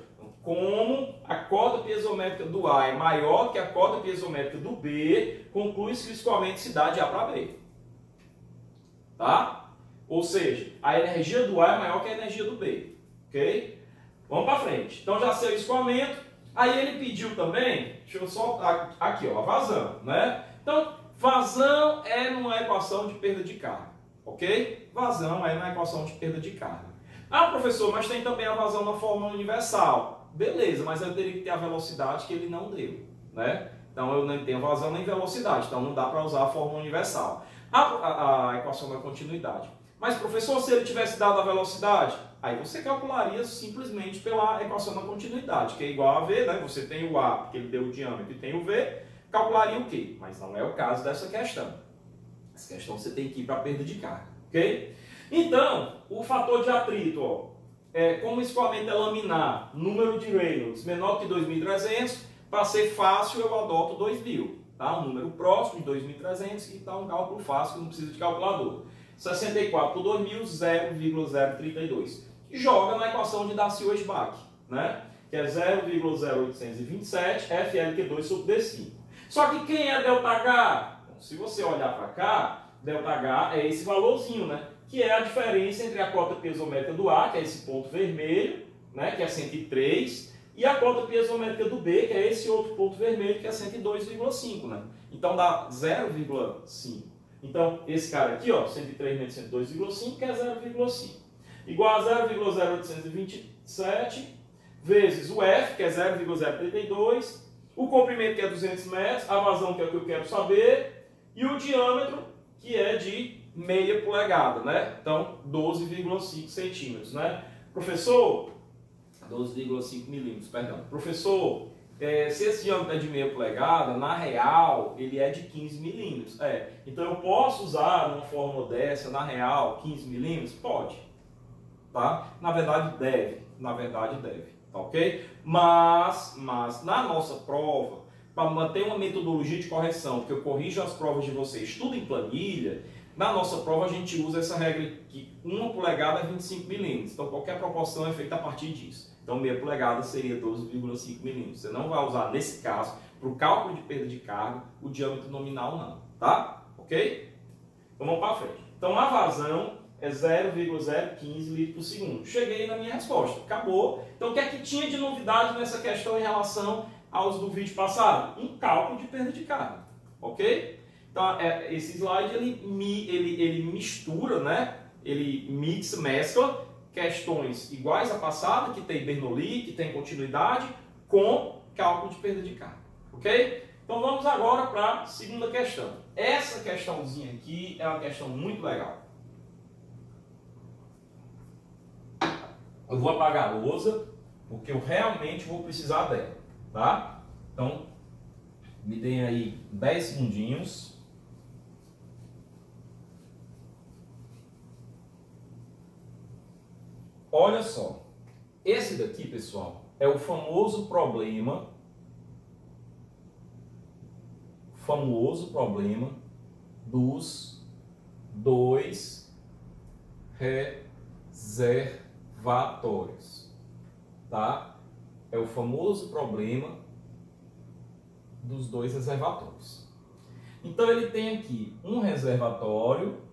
como a cota piezométrica do A é maior que a cota piezométrica do B, conclui-se que o escoamento se dá de A para B. Tá? Ou seja, a energia do A é maior que a energia do B. Ok? Vamos para frente. Então já sei o escoamento. Aí ele pediu também, deixa eu só, aqui ó, a vazão, né? Então, vazão é numa equação de perda de carga. Ok? Vazão é na equação de perda de carga. Ah, professor, mas tem também a vazão na fórmula universal. Beleza, mas eu teria que ter a velocidade que ele não deu, né? Então eu nem tenho vazão nem velocidade, então não dá para usar a fórmula universal. A equação da continuidade. Mas, professor, se ele tivesse dado a velocidade, aí você calcularia simplesmente pela equação da continuidade, que é igual a V, né? Você tem o A, porque ele deu o diâmetro, e tem o V, calcularia o quê? Mas não é o caso dessa questão. Essa questão você tem que ir para a perda de carga, ok? Então, o fator de atrito, ó, como o escoamento é laminar, número de Reynolds menor que 2.300, para ser fácil eu adoto 2.000, tá? Um número próximo de 2.300 e tá um cálculo fácil que não precisa de calculador. 64 por 2.000, 0,032. Joga na equação de Darcy-Weisbach, né? Que é 0,0827 FLQ2 sobre D5. Só que quem é ΔH? Bom, se você olhar para cá, ΔH é esse valorzinho, né? Que é a diferença entre a cota piezométrica do A, que é esse ponto vermelho, né? Que é 103, e a cota piezométrica do B, que é esse outro ponto vermelho, que é 102,5, né? Então dá 0,5. Então, esse cara aqui, ó, 103 menos 102,5, que é 0,5. Igual a 0,0827 vezes o F, que é 0,032, o comprimento, que é 200 metros, a vazão, que é o que eu quero saber, e o diâmetro, que é de meia polegada, né? Então, 12,5 centímetros, né? Professor, 12,5 milímetros, perdão. Professor, se esse diâmetro é de meia polegada, na real, ele é de 15 milímetros. Então, eu posso usar uma fórmula dessa, na real, 15 milímetros? Pode. Tá? Na verdade, deve. Tá ok? Mas na nossa prova, para manter uma metodologia de correção, que eu corrijo as provas de vocês, tudo em planilha, na nossa prova a gente usa essa regra que 1 polegada é 25 milímetros. Então, qualquer proporção é feita a partir disso. Então, meia polegada seria 12,5 milímetros. Você não vai usar, nesse caso, para o cálculo de perda de carga, o diâmetro nominal não. Tá? Ok? Então, vamos para frente. Então, a vazão é 0,015 litros por segundo. Cheguei na minha resposta. Acabou. Então, o que é que tinha de novidade nessa questão em relação aos do vídeo passado? Um cálculo de perda de carga. Ok? Então, esse slide ele mistura, né? Ele mescla questões iguais à passada, que tem Bernoulli, que tem continuidade, com cálculo de perda de carga. Ok? Então vamos agora para a segunda questão. Essa questãozinha aqui é uma questão muito legal. Eu vou apagar a lousa, porque eu realmente vou precisar dela. Tá? Então, me deem aí 10 segundinhos. Olha só, esse daqui, pessoal, é o famoso problema dos dois reservatórios, tá? É o famoso problema dos dois reservatórios. Então ele tem aqui um reservatório,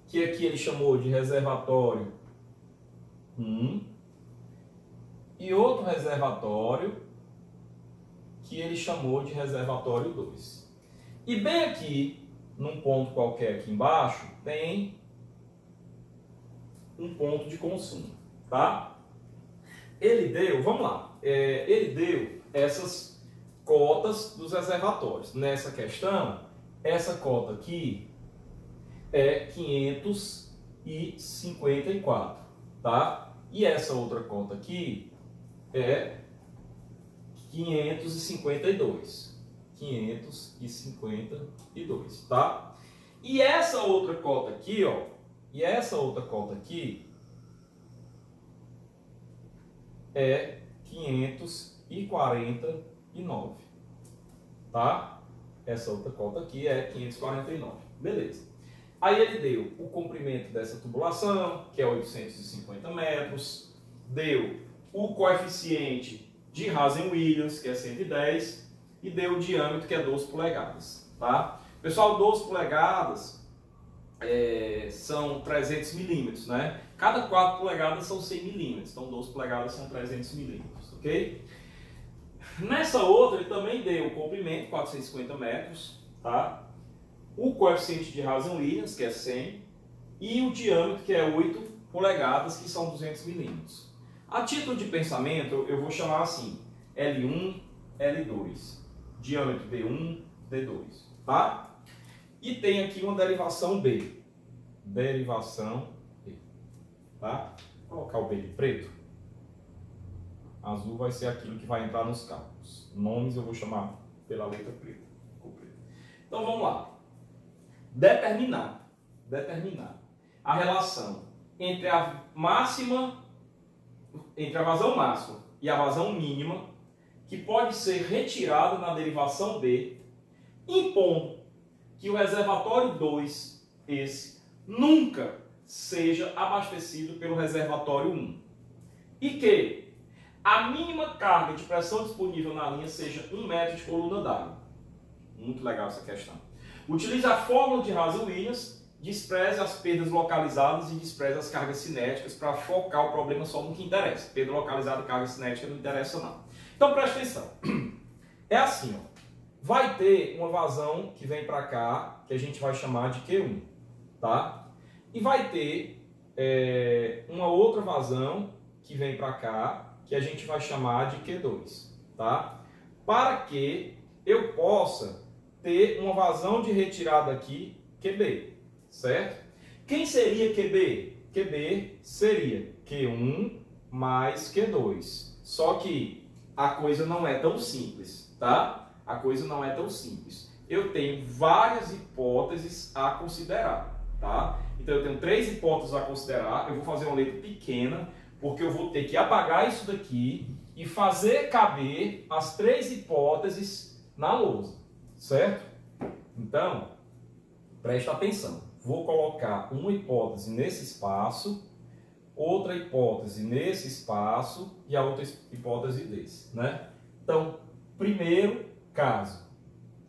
que aqui ele chamou de reservatório 1, e outro reservatório que ele chamou de reservatório 2. E bem aqui, num ponto qualquer aqui embaixo, tem um ponto de consumo, tá? Ele deu, vamos lá, ele deu essas cotas dos reservatórios. Nessa questão, essa cota aqui é 554, tá? E essa outra cota aqui é 552, tá? E essa outra cota aqui, ó, é 549, tá? Essa outra cota aqui é 549, beleza. Aí ele deu o comprimento dessa tubulação, que é 850 metros, deu o coeficiente de Hazen-Williams, que é 110, e deu o diâmetro, que é 12 polegadas. Tá? Pessoal, 12 polegadas são 300 milímetros, né? Cada 4 polegadas são 100 milímetros, então 12 polegadas são 300 milímetros, ok? Nessa outra ele também deu o comprimento, 450 metros, tá? O coeficiente de Hazen-Williams, que é 100, e o diâmetro, que é 8 polegadas, que são 200 milímetros. A título de pensamento, eu vou chamar assim, L1, L2, diâmetro D1, D2, tá? E tem aqui uma derivação B, derivação B, tá? Vou colocar o B de preto. Azul vai ser aquilo que vai entrar nos cálculos. Nomes eu vou chamar pela letra preta. Então vamos lá. Determinar a relação entre a vazão máxima e a vazão mínima, que pode ser retirada na derivação B, impondo que o reservatório 2, esse, nunca seja abastecido pelo reservatório 1. E que a mínima carga de pressão disponível na linha seja 1 metro de coluna d'água. Muito legal essa questão. Utilize a fórmula de Hazen-Williams, despreze as perdas localizadas e despreze as cargas cinéticas para focar o problema só no que interessa. Perda localizada e carga cinética não interessa não. Então preste atenção. É assim, ó. Vai ter uma vazão que vem para cá, que a gente vai chamar de Q1, tá? E vai ter uma outra vazão que vem para cá, que a gente vai chamar de Q2, tá? Para que eu possa ter uma vazão de retirada aqui, QB, certo? Quem seria QB? QB seria Q1 mais Q2. Só que a coisa não é tão simples, tá? A coisa não é tão simples. Eu tenho várias hipóteses a considerar, tá? Então eu tenho 3 hipóteses a considerar. Eu vou fazer uma letra pequena, porque eu vou ter que apagar isso daqui e fazer caber as 3 hipóteses na lousa, certo? Então, presta atenção. Vou colocar uma hipótese nesse espaço, outra hipótese nesse espaço e a outra hipótese desse, né? Então, primeiro caso,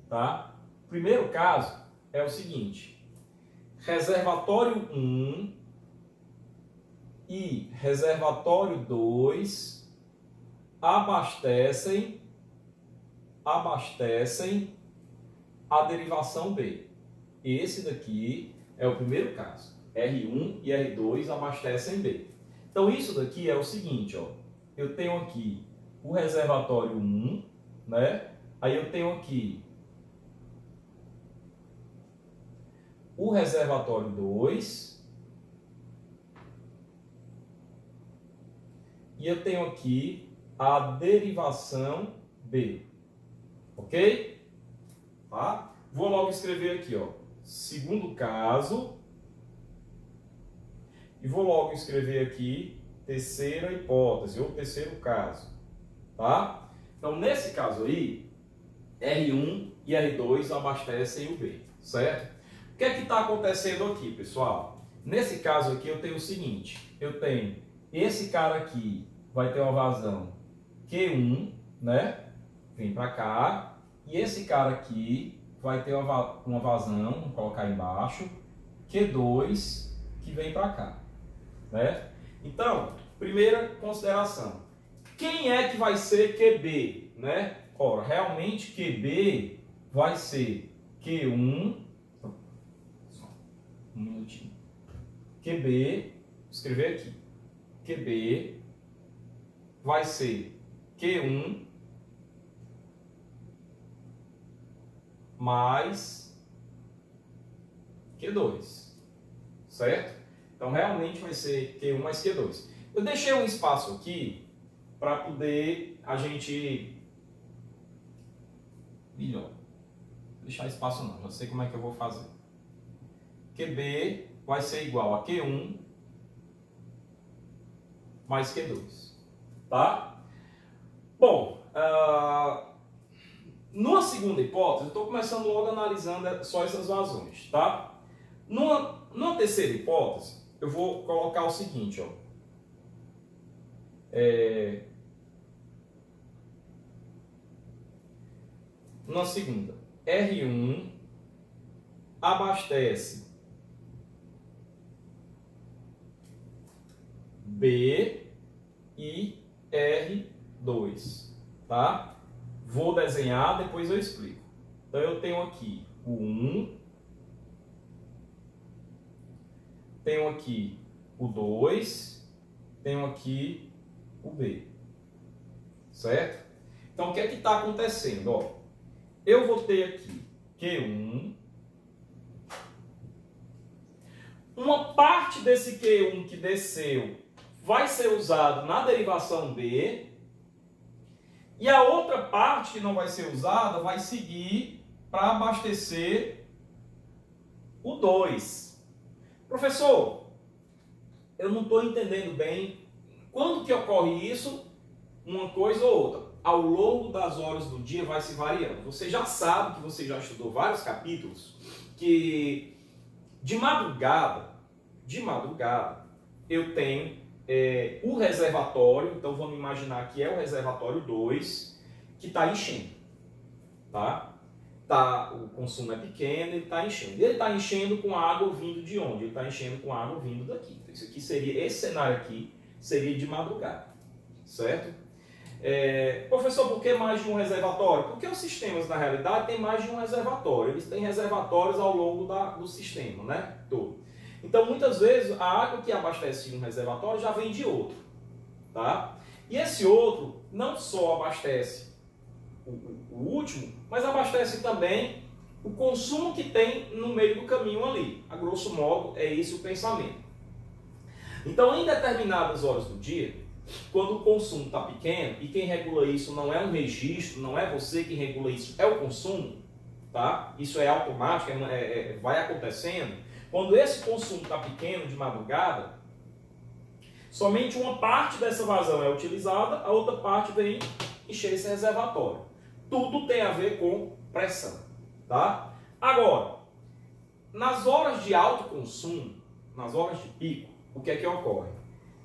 tá? Primeiro caso é o seguinte: reservatório 1 e reservatório 2 abastecem a derivação B. Esse daqui é o primeiro caso. R1 e R2 abastecem B. Então isso daqui é o seguinte, ó. Eu tenho aqui o reservatório 1, né? Aí eu tenho aqui o reservatório 2 e eu tenho aqui a derivação B, ok? Tá? Vou logo escrever aqui, ó, segundo caso, e vou logo escrever aqui terceira hipótese ou terceiro caso, tá? Então nesse caso aí, R1 e R2 abastecem o B, certo? O que é que está acontecendo aqui, pessoal? Nesse caso aqui eu tenho o seguinte, eu tenho esse cara aqui vai ter uma vazão Q1, né? Vem para cá, e esse cara aqui vai ter uma vazão, vamos colocar embaixo, Q2, que vem para cá, né? Então, primeira consideração, quem é que vai ser QB, né? Ora, realmente QB vai ser Q1, só um minutinho, QB, vou escrever aqui, QB vai ser Q1 mais Q2, certo? Então, realmente vai ser Q1 mais Q2. Eu deixei um espaço aqui para poder a gente... Melhor. Deixar espaço não, já sei como é que eu vou fazer. QB vai ser igual a Q1 mais Q2. Tá? Bom, numa segunda hipótese, eu estou começando logo analisando só essas vazões, tá? Numa terceira hipótese, eu vou colocar o seguinte, ó. Na segunda, R1 abastece B e R2, tá? Vou desenhar, depois eu explico. Então eu tenho aqui o 1, tenho aqui o 2, tenho aqui o B, certo? Então o que é que está acontecendo? Ó, eu vou ter aqui Q1, uma parte desse Q1 que desceu vai ser usado na derivação B, e a outra parte que não vai ser usada vai seguir para abastecer o 2. Professor, eu não estou entendendo bem quando que ocorre isso, uma coisa ou outra. Ao longo das horas do dia vai se variando. Você já sabe, que você já estudou vários capítulos, que de madrugada eu tenho o reservatório, então vamos imaginar que é o reservatório 2, que está enchendo, tá? O consumo é pequeno, ele está enchendo. Ele está enchendo com água vindo de onde? Ele está enchendo com água vindo daqui. Então, esse cenário aqui seria de madrugada, certo? Professor, por que mais de um reservatório? Porque os sistemas, na realidade, têm mais de um reservatório. Eles têm reservatórios ao longo do sistema, né? Todo. Então, muitas vezes, a água que abastece um reservatório já vem de outro, tá? E esse outro não só abastece o último, mas abastece também o consumo que tem no meio do caminho ali. A grosso modo, é esse o pensamento. Então, em determinadas horas do dia, quando o consumo está pequeno, e quem regula isso não é um registro, não é você que regula isso, é o consumo, tá? Isso é automático, vai acontecendo. Quando esse consumo está pequeno de madrugada, somente uma parte dessa vazão é utilizada, a outra parte vem encher esse reservatório. Tudo tem a ver com pressão, tá? Agora, nas horas de alto consumo, nas horas de pico, o que é que ocorre?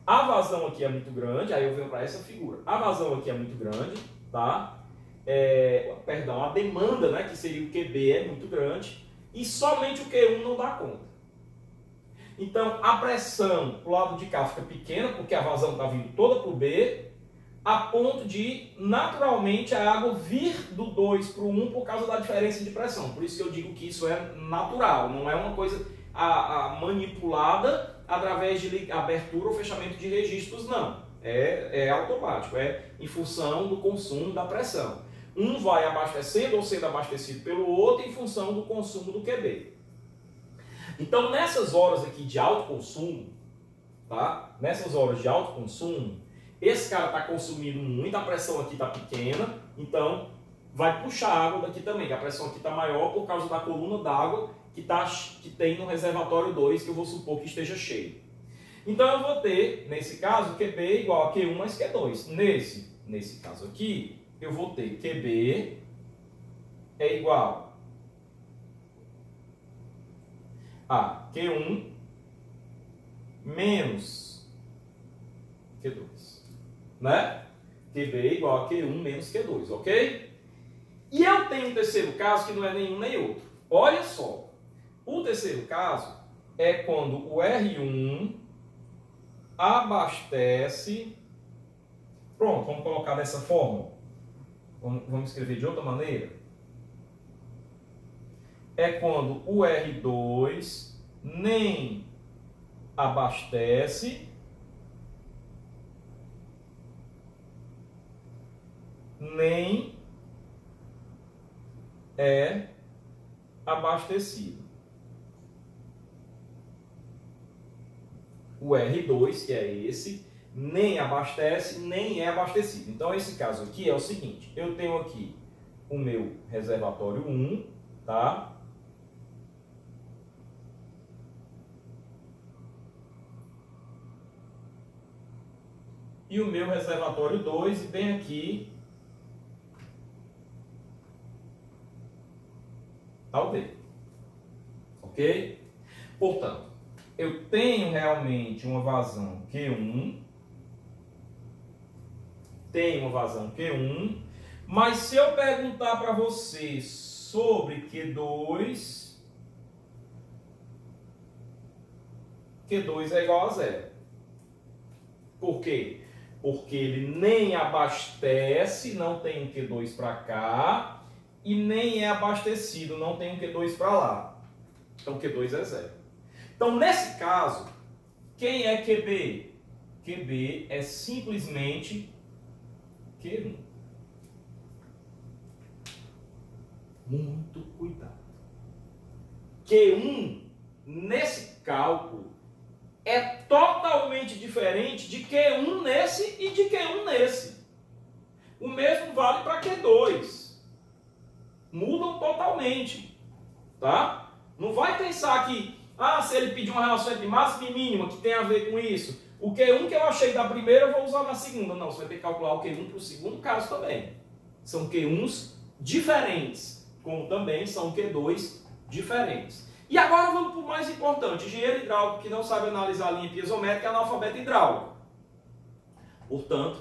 A vazão aqui é muito grande, aí eu venho para essa figura. A vazão aqui é muito grande, tá? A demanda, né, que seria o QB, é muito grande, e somente o Q1 não dá conta. Então, a pressão para o lado de cá fica pequena, porque a vazão está vindo toda para o B, a ponto de, naturalmente, a água vir do 2 para o 1 por causa da diferença de pressão. Por isso que eu digo que isso é natural, não é uma coisa manipulada através de abertura ou fechamento de registros, não. É automático, é em função do consumo da pressão. Um vai abastecendo ou sendo abastecido pelo outro em função do consumo do QB. Então, nessas horas aqui de alto consumo, tá? Nessas horas de alto consumo, esse cara está consumindo muito, a pressão aqui está pequena, então vai puxar água daqui também, que a pressão aqui está maior por causa da coluna d'água que tem no reservatório 2, que eu vou supor que esteja cheio. Então eu vou ter, nesse caso, QB igual a Q1 mais Q2. Nesse caso aqui, eu vou ter QB é igual a Q1 menos Q2, né? QB é igual a Q1 menos Q2, ok? E eu tenho um terceiro caso que não é nenhum nem outro. Olha só, o terceiro caso é quando o R1 abastece... Pronto, vamos colocar dessa forma. Vamos escrever de outra maneira. É quando o R2 nem abastece, nem é abastecido. O R2, que é esse, nem abastece, nem é abastecido. Então, esse caso aqui é o seguinte, eu tenho aqui o meu reservatório 1, tá? E o meu reservatório 2, e bem aqui está o B. Ok? Portanto, eu tenho realmente uma vazão Q1, mas se eu perguntar para você sobre Q2 é igual a zero. Por quê? Porque ele nem abastece, não tem um Q2 para cá, e nem é abastecido, não tem um Q2 para lá. Então Q2 é zero. Então nesse caso, quem é QB? QB é simplesmente Q1. Muito cuidado. Q1, nesse cálculo, é totalmente diferente de Q1 nesse e de Q1 nesse. O mesmo vale para Q2. Mudam totalmente. Tá? Não vai pensar que, se ele pedir uma relação entre máxima e mínima, que tem a ver com isso, o Q1 que eu achei da primeira, eu vou usar na segunda. Não, você vai ter que calcular o Q1 para o segundo caso também. São Q1s diferentes, como também são Q2 diferentes. E agora vamos para o mais importante. Engenheiro hidráulico que não sabe analisar a linha piezométrica é analfabeto hidráulico. Portanto,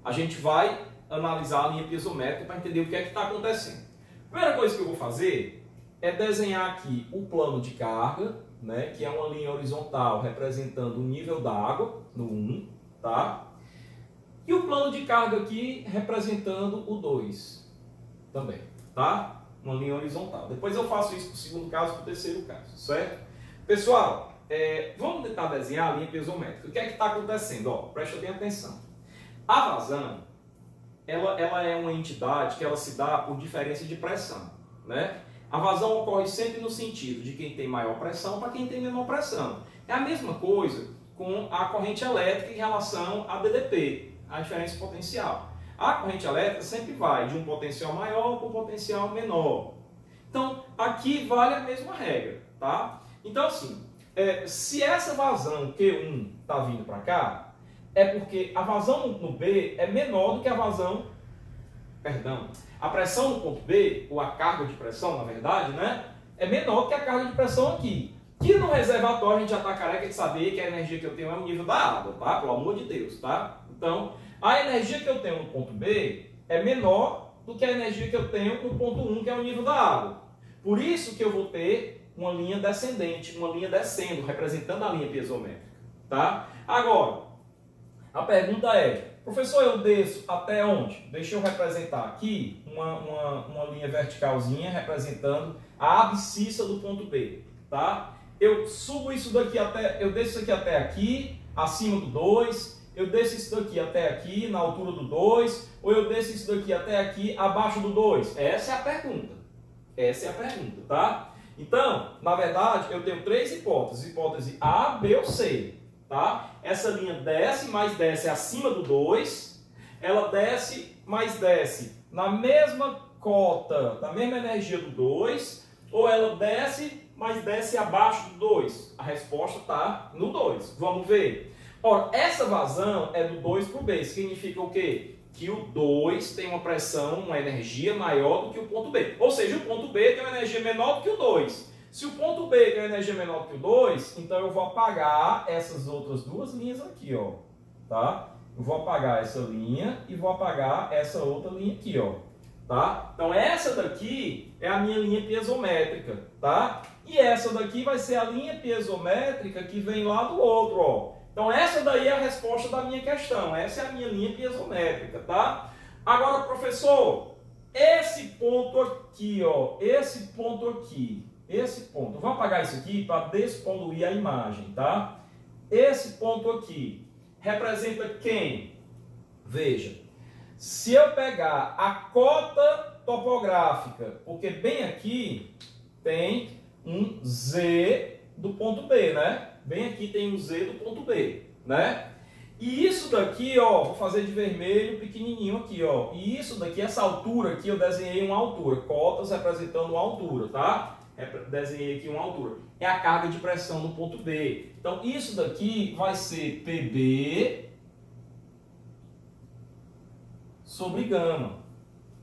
a gente vai analisar a linha piezométrica para entender o que é que está acontecendo. A primeira coisa que eu vou fazer é desenhar aqui o plano de carga, né, que é uma linha horizontal representando o nível da água, no 1, tá? E o plano de carga aqui representando o 2 também, tá? Uma linha horizontal. Depois eu faço isso para o segundo caso e para o terceiro caso, certo? Pessoal, vamos tentar desenhar a linha piezométrica. O que é que está acontecendo? Ó, presta bem atenção. A vazão, ela é uma entidade que ela se dá por diferença de pressão, né? A vazão ocorre sempre no sentido de quem tem maior pressão para quem tem menor pressão. É a mesma coisa com a corrente elétrica em relação a BDP, a diferença potencial. A corrente elétrica sempre vai de um potencial maior para um potencial menor. Então, aqui vale a mesma regra, tá? Então, assim, se essa vazão Q1 está vindo para cá, é porque a vazão no B é menor do que a vazão... Perdão, a pressão no ponto B, ou a carga de pressão, na verdade, né, é menor do que a carga de pressão aqui. Que no reservatório a gente já está careca de saber que a energia que eu tenho é o nível da água, tá? Pelo amor de Deus, tá? Então, a energia que eu tenho no ponto B é menor do que a energia que eu tenho no ponto 1, que é o nível da água. Por isso que eu vou ter uma linha descendente, uma linha descendo, representando a linha piezométrica, tá? Agora, a pergunta é, professor, eu desço até onde? Deixa eu representar aqui uma linha verticalzinha representando a abscissa do ponto B, tá? Eu subo isso daqui até, eu desço isso aqui até aqui, acima do 2, eu desço isso daqui até aqui, na altura do 2, ou eu desço isso daqui até aqui, abaixo do 2? Essa é a pergunta. Essa é a pergunta, tá? Então, na verdade, eu tenho três hipóteses. Hipótese A, B ou C, tá? Essa linha desce, mais desce acima do 2, ela desce, mais desce na mesma cota, na mesma energia do 2, ou ela desce, mas desce abaixo do 2. A resposta está no 2. Vamos ver. Ora, essa vazão é do 2 para o B. Significa o quê? Que o 2 tem uma pressão, uma energia maior do que o ponto B. Ou seja, o ponto B tem uma energia menor do que o 2. Se o ponto B tem uma energia menor do que o 2, então eu vou apagar essas outras duas linhas aqui, ó. Tá? Eu vou apagar essa linha e vou apagar essa outra linha aqui, ó. Tá? Então essa daqui é a minha linha piezométrica, tá? E essa daqui vai ser a linha piezométrica que vem lá do outro, ó. Então essa daí é a resposta da minha questão. Essa é a minha linha piezométrica, tá? Agora, professor, esse ponto aqui, ó, esse ponto aqui, esse ponto, vou apagar isso aqui para despoluir a imagem, tá? Esse ponto aqui representa quem? Veja, se eu pegar a cota topográfica, porque bem aqui tem um Z do ponto B, né? Bem aqui tem um Z do ponto B, né? E isso daqui, ó, vou fazer de vermelho pequenininho aqui, ó. E isso daqui, essa altura aqui, eu desenhei uma altura. Cotas representando uma altura, tá? Desenhei aqui uma altura. É a carga de pressão no ponto B. Então, isso daqui vai ser PB sobre gama,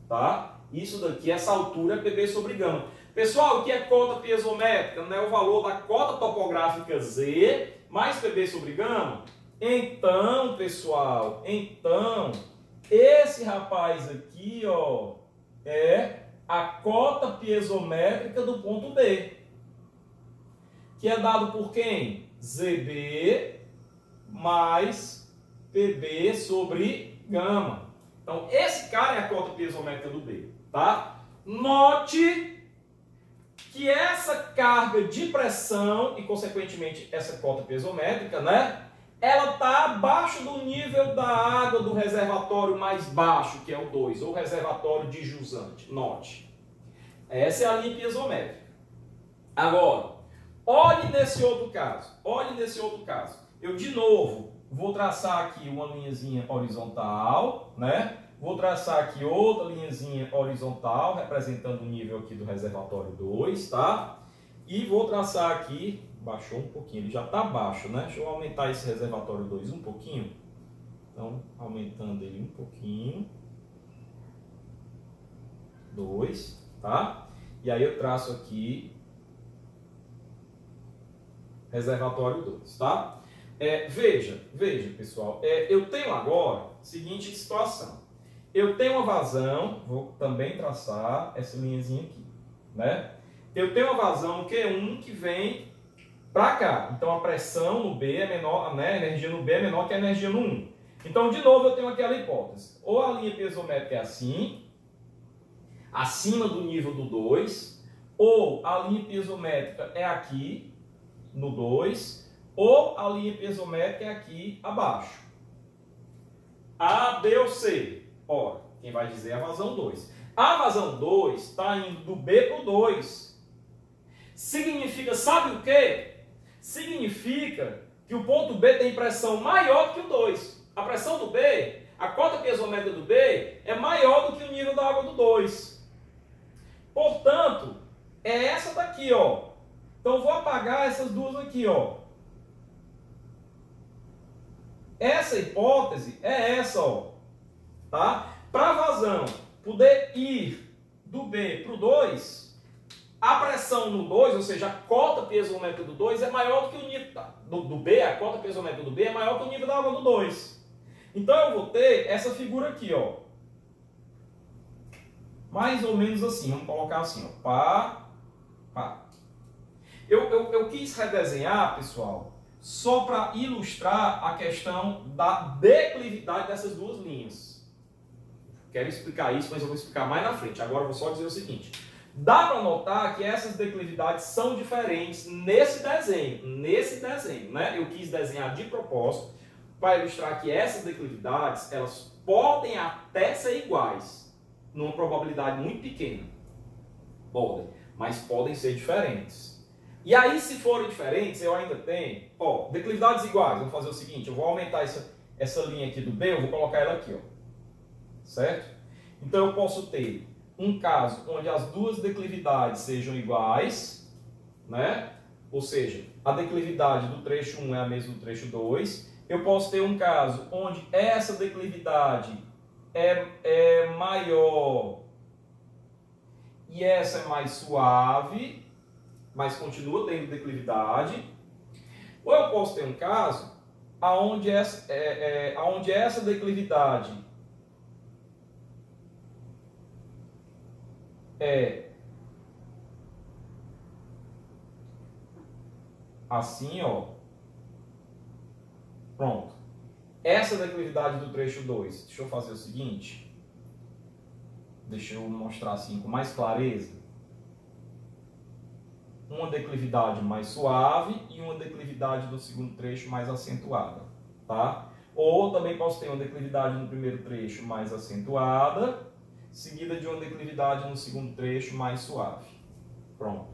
tá? Isso daqui, essa altura é PB sobre gama. Pessoal, o que é cota piezométrica? Não é o valor da cota topográfica Z mais PB sobre gama? Então, pessoal, esse rapaz aqui, ó, é a cota piezométrica do ponto B, que é dado por quem? ZB mais PB sobre gama. Então, esse cara é a cota piezométrica do B, tá? Note que essa carga de pressão e, consequentemente, essa cota piezométrica, né? Ela está abaixo do nível da água do reservatório mais baixo, que é o 2, ou reservatório de jusante. Note. Essa é a linha piezométrica. Agora, olhe nesse outro caso. Eu, de novo, vou traçar aqui uma linhazinha horizontal, né? Vou traçar aqui outra linhazinha horizontal, representando o nível aqui do reservatório 2, tá? E vou traçar aqui, baixou um pouquinho, ele já está baixo, né? Deixa eu aumentar esse reservatório 2 um pouquinho. Então, aumentando ele um pouquinho. 2, tá? E aí eu traço aqui reservatório 2, tá? Veja, pessoal, eu tenho agora a seguinte situação. Eu tenho uma vazão, vou também traçar essa linhazinha aqui, né? Eu tenho uma vazão Q1 que vem para cá. Então a pressão no B é menor, né? A energia no B é menor que a energia no 1. Então, de novo, eu tenho aquela hipótese. Ou a linha piezométrica é assim, acima do nível do 2, ou a linha piezométrica é aqui, no 2, ou a linha piezométrica é aqui abaixo. A, B ou C? Ora, quem vai dizer é a vazão 2. A vazão 2 está indo do B para o 2. Significa, sabe o quê? Significa que o ponto B tem pressão maior que o 2. A pressão do B, a cota piezométrica do B, é maior do que o nível da água do 2. Portanto, é essa daqui, ó. Então, eu vou apagar essas duas aqui, ó. Essa hipótese é essa, ó. Tá? Para a vazão poder ir do B para o 2, a pressão no 2, ou seja, a cota piezométrica do 2 é maior do que o nível do B, a cota piezométrica do B é maior que o nível da água do 2. Então eu vou ter essa figura aqui, ó. Mais ou menos assim, vamos colocar assim, ó. Pá, pá. Eu quis redesenhar, pessoal, só para ilustrar a questão da declividade dessas duas linhas. Quero explicar isso, mas eu vou explicar mais na frente. Agora eu vou só dizer o seguinte. Dá para notar que essas declividades são diferentes nesse desenho, né? Eu quis desenhar de propósito para ilustrar que essas declividades, elas podem até ser iguais, numa probabilidade muito pequena. Podem, mas podem ser diferentes. E aí, se forem diferentes, eu ainda tenho, ó, declividades iguais. Vou fazer o seguinte, eu vou aumentar essa linha aqui do B, eu vou colocar ela aqui, ó. Certo? Então eu posso ter um caso onde as duas declividades sejam iguais, né? Ou seja, a declividade do trecho 1 é a mesma do trecho 2. Eu posso ter um caso onde essa declividade é maior e essa é mais suave, mas continua tendo declividade. Ou eu posso ter um caso onde essa declividade é assim, ó. Pronto. Essa declividade do trecho 2, deixa eu fazer o seguinte. Deixa eu mostrar assim com mais clareza. Uma declividade mais suave e uma declividade do segundo trecho mais acentuada, tá? Ou também posso ter uma declividade no primeiro trecho mais acentuada, seguida de uma declividade no segundo trecho mais suave. Pronto.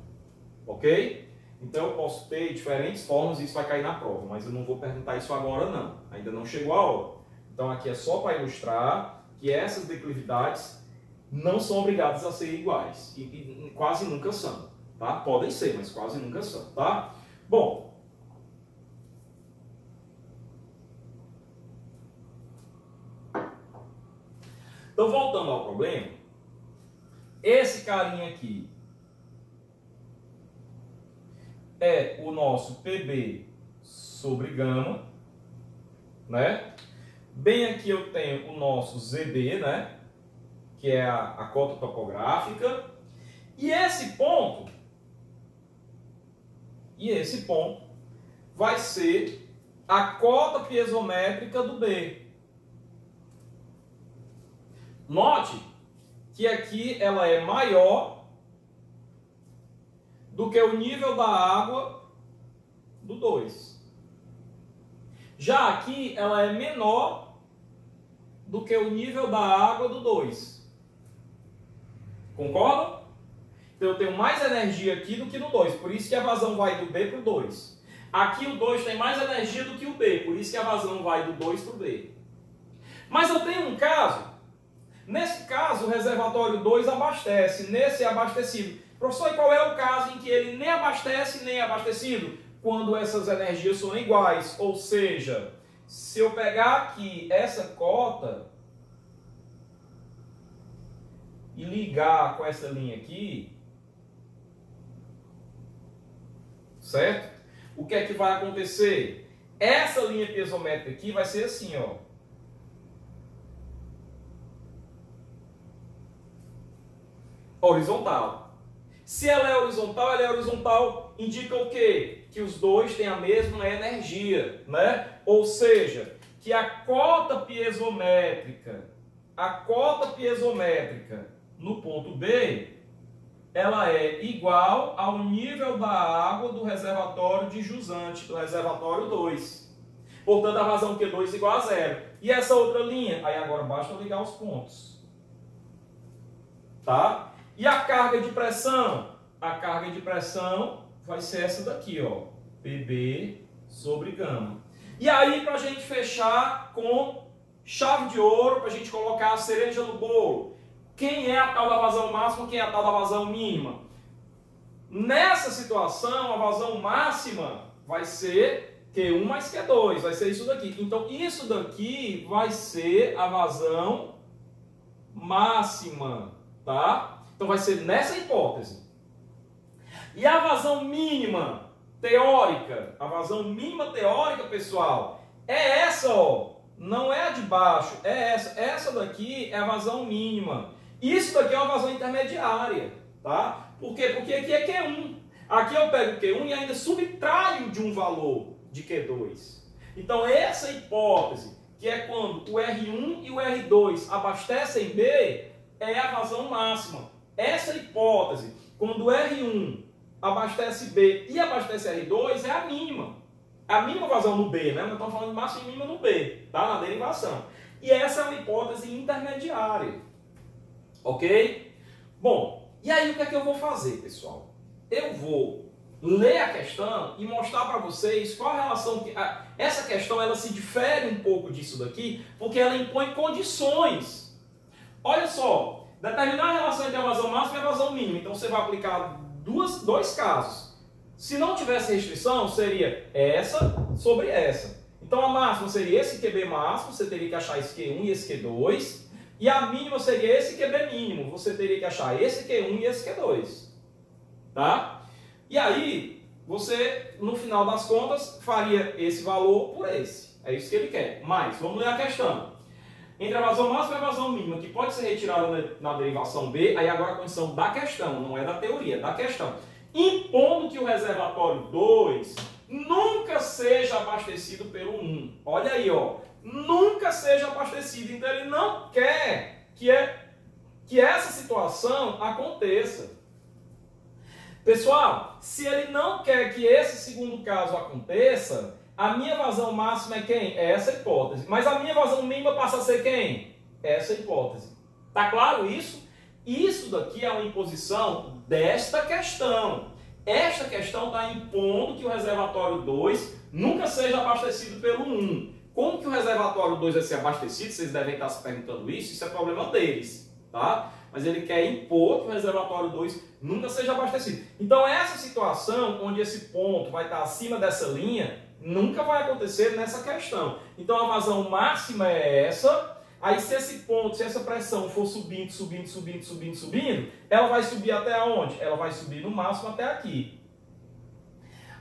Ok? Então eu posso ter diferentes formas e isso vai cair na prova, mas eu não vou perguntar isso agora não. Ainda não chegou a hora. Então aqui é só para ilustrar que essas declividades não são obrigadas a ser iguais. E quase nunca são. Tá? Podem ser, mas quase nunca são. Tá? Bom. Então, voltando ao problema, esse carinha aqui é o nosso PB sobre gama, né? Bem aqui eu tenho o nosso ZB, né? Que é a cota topográfica. E esse ponto vai ser a cota piezométrica do B. Note que aqui ela é maior do que o nível da água do 2. Já aqui ela é menor do que o nível da água do 2. Concorda? Então eu tenho mais energia aqui do que no 2, por isso que a vazão vai do B para o 2. Aqui o 2 tem mais energia do que o B, por isso que a vazão vai do 2 para o B. Mas eu tenho um caso, nesse caso o reservatório 2 abastece, nesse é abastecido. Professor, e qual é o caso em que ele nem abastece nem é abastecido? Quando essas energias são iguais, ou seja, se eu pegar aqui essa cota e ligar com essa linha aqui, certo? O que é que vai acontecer? Essa linha piezométrica aqui vai ser assim, ó. Horizontal. Se ela é horizontal indica o quê? Que os dois têm a mesma energia, né? Ou seja, que a cota piezométrica no ponto B, ela é igual ao nível da água do reservatório de jusante, do reservatório 2. Portanto, a vazão Q2 igual a 0. E essa outra linha? Aí agora basta ligar os pontos. Tá? E a carga de pressão? A carga de pressão vai ser essa daqui, ó. PB sobre gama. E aí, para a gente fechar com chave de ouro, para a gente colocar a cereja no bolo. Quem é a tal da vazão máxima, quem é a tal da vazão mínima? Nessa situação, a vazão máxima vai ser Q1 mais Q2, vai ser isso daqui. Então, isso daqui vai ser a vazão máxima, tá? Então, vai ser nessa hipótese. E a vazão mínima teórica, pessoal, é essa, ó. Não é a de baixo, é essa. Essa daqui é a vazão mínima. Isso daqui é uma vazão intermediária, tá? Por quê? Porque aqui é Q1. Aqui eu pego Q1 e ainda subtraio de um valor de Q2. Então, essa hipótese, que é quando o R1 e o R2 abastecem B, é a vazão máxima. Essa hipótese, quando o R1 abastece B e abastece R2, é a mínima. A mínima vazão no B, né? Nós estamos falando de máxima e mínima no B, tá? Na derivação. E essa é uma hipótese intermediária. Ok? Bom, e aí o que é que eu vou fazer, pessoal? Eu vou ler a questão e mostrar para vocês qual a relação que... Essa questão, ela se difere um pouco disso daqui, porque ela impõe condições. Olha só, determinar a relação entre a vazão máxima e a vazão mínima. Então, você vai aplicar dois casos. Se não tivesse restrição, seria essa sobre essa. Então, a máxima seria esse QB máximo, você teria que achar esse Q1 e esse Q2. E a mínima seria esse QB mínimo, você teria que achar esse Q1 e esse Q2. Tá? E aí, você, no final das contas, faria esse valor por esse. É isso que ele quer. Mas, vamos ler a questão. Entre a vazão máxima e a vazão mínima, que pode ser retirada na derivação B, aí agora a condição da questão, não é da teoria, é da questão. Impondo que o reservatório 2 nunca seja abastecido pelo 1. Olha aí, ó. Nunca seja abastecido. Então, ele não quer que essa situação aconteça. Pessoal, se ele não quer que esse segundo caso aconteça, a minha vazão máxima é quem? É essa hipótese. Mas a minha vazão mínima passa a ser quem? Essa hipótese. Tá claro isso? Isso daqui é uma imposição desta questão. Esta questão está impondo que o reservatório 2 nunca seja abastecido pelo 1. Como que o reservatório 2 vai ser abastecido? Vocês devem estar se perguntando isso é problema deles, tá? Mas ele quer impor que o reservatório 2 nunca seja abastecido. Então, essa situação, onde esse ponto vai estar acima dessa linha, nunca vai acontecer nessa questão. Então, a vazão máxima é essa. Aí, se esse ponto, se essa pressão for subindo, ela vai subir até onde? Ela vai subir no máximo até aqui.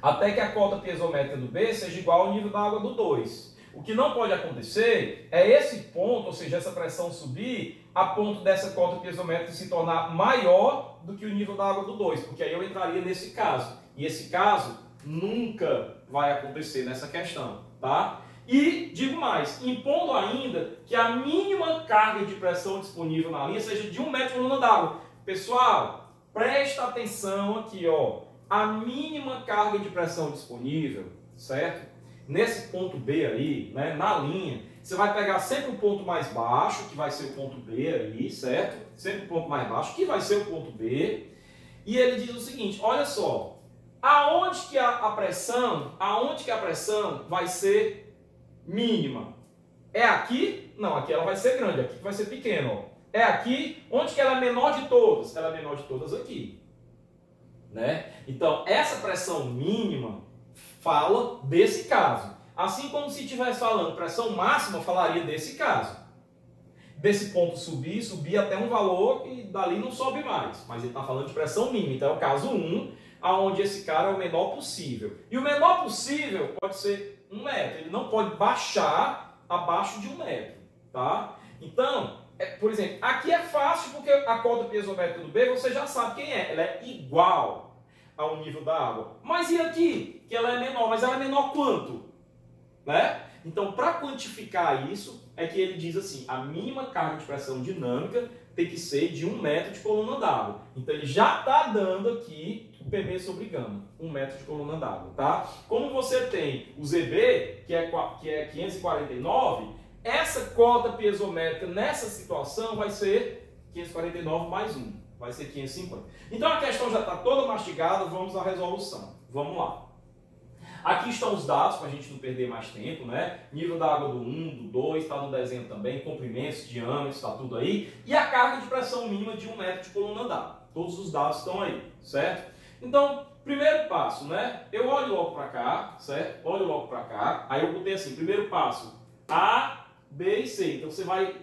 até que a cota piezométrica do B seja igual ao nível da água do 2. O que não pode acontecer é esse ponto, ou seja, essa pressão subir, a ponto dessa cota piezométrica se tornar maior do que o nível da água do 2, porque aí eu entraria nesse caso. E esse caso nunca vai acontecer nessa questão, tá? E digo mais, impondo ainda que a mínima carga de pressão disponível na linha seja de 1 metro por coluna d'água. Pessoal, presta atenção aqui, ó. A mínima carga de pressão disponível, certo? Nesse ponto B aí, né, na linha, você vai pegar sempre o ponto mais baixo, que vai ser o ponto B ali, certo? Sempre o ponto mais baixo, que vai ser o ponto B. E ele diz o seguinte, olha só, aonde que a pressão vai ser mínima? É aqui? Não, aqui ela vai ser grande, aqui vai ser pequena, ó. É aqui, onde que ela é menor de todas? Ela é menor de todas aqui, né? Então, essa pressão mínima fala desse caso. Assim como se estivesse falando pressão máxima, falaria desse caso. Desse ponto subir até um valor e dali não sobe mais. Mas ele está falando de pressão mínima. Então é o caso 1, onde esse cara é o menor possível. E o menor possível pode ser 1 metro. Ele não pode baixar abaixo de 1 metro. Tá? Então, por exemplo, aqui é fácil porque a cota piezométrica do B você já sabe quem é. Ela é igual ao nível da água. Mas e aqui? Que ela é menor. Mas ela é menor quanto? Né? Então, para quantificar isso, é que ele diz assim, a mínima carga de pressão dinâmica tem que ser de 1 metro de coluna d'água. Então, ele já está dando aqui o PB sobre gama, 1 metro de coluna d'água, tá? Como você tem o ZB, que é 549, essa cota piezométrica nessa situação vai ser 549 mais 1, vai ser 550. Então, a questão já está toda mastigada, vamos à resolução. Vamos lá. Aqui estão os dados, para a gente não perder mais tempo, né? Nível da água do 1, do 2, está no desenho também, comprimentos, diâmetros, está tudo aí. E a carga de pressão mínima de 1 metro de coluna d'água. Todos os dados estão aí, certo? Então, primeiro passo, né? Eu olho logo para cá, certo? Olho logo para cá, aí eu botei assim, primeiro passo, A, B e C. Então, você vai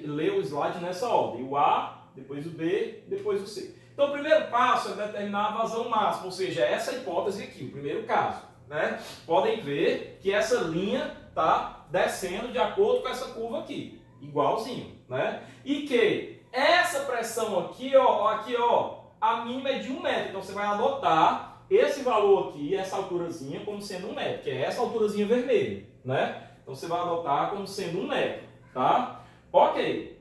ler o slide nessa ordem. O A, depois o B, depois o C. Então, o primeiro passo é determinar a vazão máxima, ou seja, essa hipótese aqui, o primeiro caso. Né? Podem ver que essa linha está descendo de acordo com essa curva aqui, igualzinho, né? E que essa pressão aqui, ó, a mínima é de 1 metro. Então você vai adotar esse valor aqui, essa alturazinha, como sendo 1 metro, que é essa alturazinha vermelha, né? Então você vai adotar como sendo 1 metro, tá? Ok.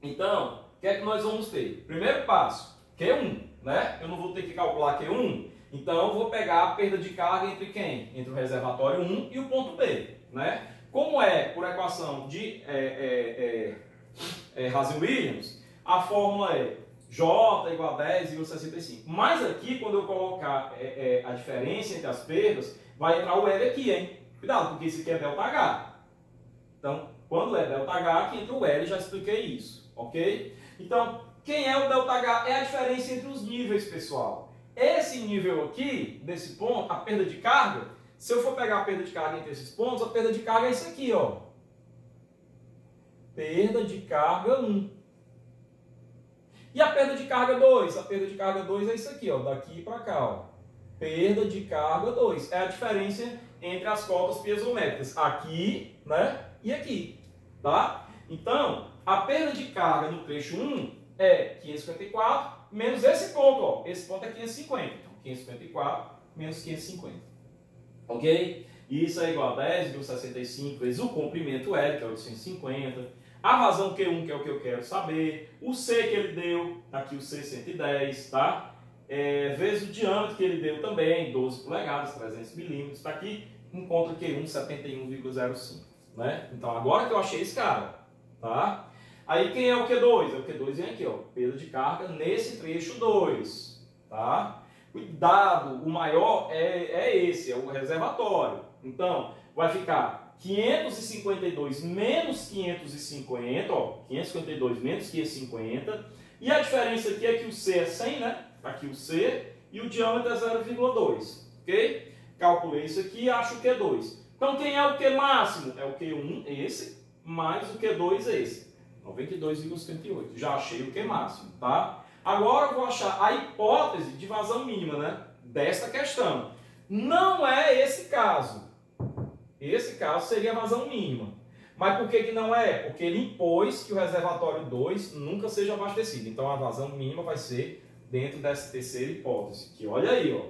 Então, o que é que nós vamos ter? Primeiro passo, Q1, né? Eu não vou ter que calcular Q1. Então, eu vou pegar a perda de carga entre quem? Entre o reservatório 1 e o ponto B, né? Como é por equação de Hazen-Williams, a fórmula é J igual a 10,65. Mas aqui, quando eu colocar a diferença entre as perdas, vai entrar o L aqui, hein? Cuidado, porque isso aqui é ΔH. Então, quando é ΔH, aqui entra o L, já expliquei isso, ok? Então, quem é o ΔH? É a diferença entre os níveis, pessoal. Esse nível aqui, desse ponto, a perda de carga, se eu for pegar a perda de carga entre esses pontos, a perda de carga é isso aqui, ó. Perda de carga 1. E a perda de carga 2? A perda de carga 2 é isso aqui, ó, daqui para cá, ó. Perda de carga 2. É a diferença entre as cotas piezométricas, aqui, né, e aqui, tá? Então, a perda de carga no trecho 1 é 554 menos esse ponto, ó. Esse ponto é 550. Então, 554 menos 550. Ok? Isso é igual a 10,65 vezes o comprimento L, que é 850. A vazão Q1, que é o que eu quero saber. O C que ele deu, aqui o C 110, tá? Vezes o diâmetro que ele deu também, 12 polegadas, 300 milímetros. Está aqui, encontra Q1 71,05. Né? Então, agora que eu achei esse cara, tá? Aí quem é o Q2? O Q2 vem aqui, ó, perda de carga nesse trecho 2, tá? Cuidado, o maior é esse, é o reservatório. Então, vai ficar 552 menos 550, ó, 552 menos 550, e a diferença aqui é que o C é 100, né? Aqui o C, e o diâmetro é 0,2, ok? Calculei isso aqui e acho o Q2. Então, quem é o Q máximo? É o Q1, esse, mais o Q2, esse. 92,58. Já achei o Q máximo, tá? Agora eu vou achar a hipótese de vazão mínima, né? Desta questão. Não é esse caso. Esse caso seria a vazão mínima. Mas por que não é? Porque ele impôs que o reservatório 2 nunca seja abastecido. Então a vazão mínima vai ser dentro dessa terceira hipótese. Que olha aí, ó.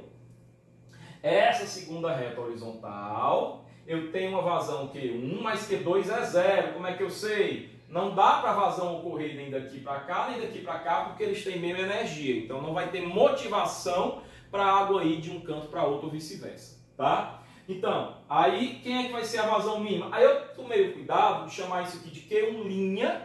Essa segunda reta horizontal, eu tenho uma vazão Q1, mas Q2 é zero. Como é que eu sei? Não dá para a vazão ocorrer nem daqui para cá, nem daqui para cá, porque eles têm mesma energia. Então não vai ter motivação para a água ir de um canto para outro ou vice-versa, tá? Então, aí quem é que vai ser a vazão mínima? Aí eu tomei o cuidado de chamar isso aqui de Q1',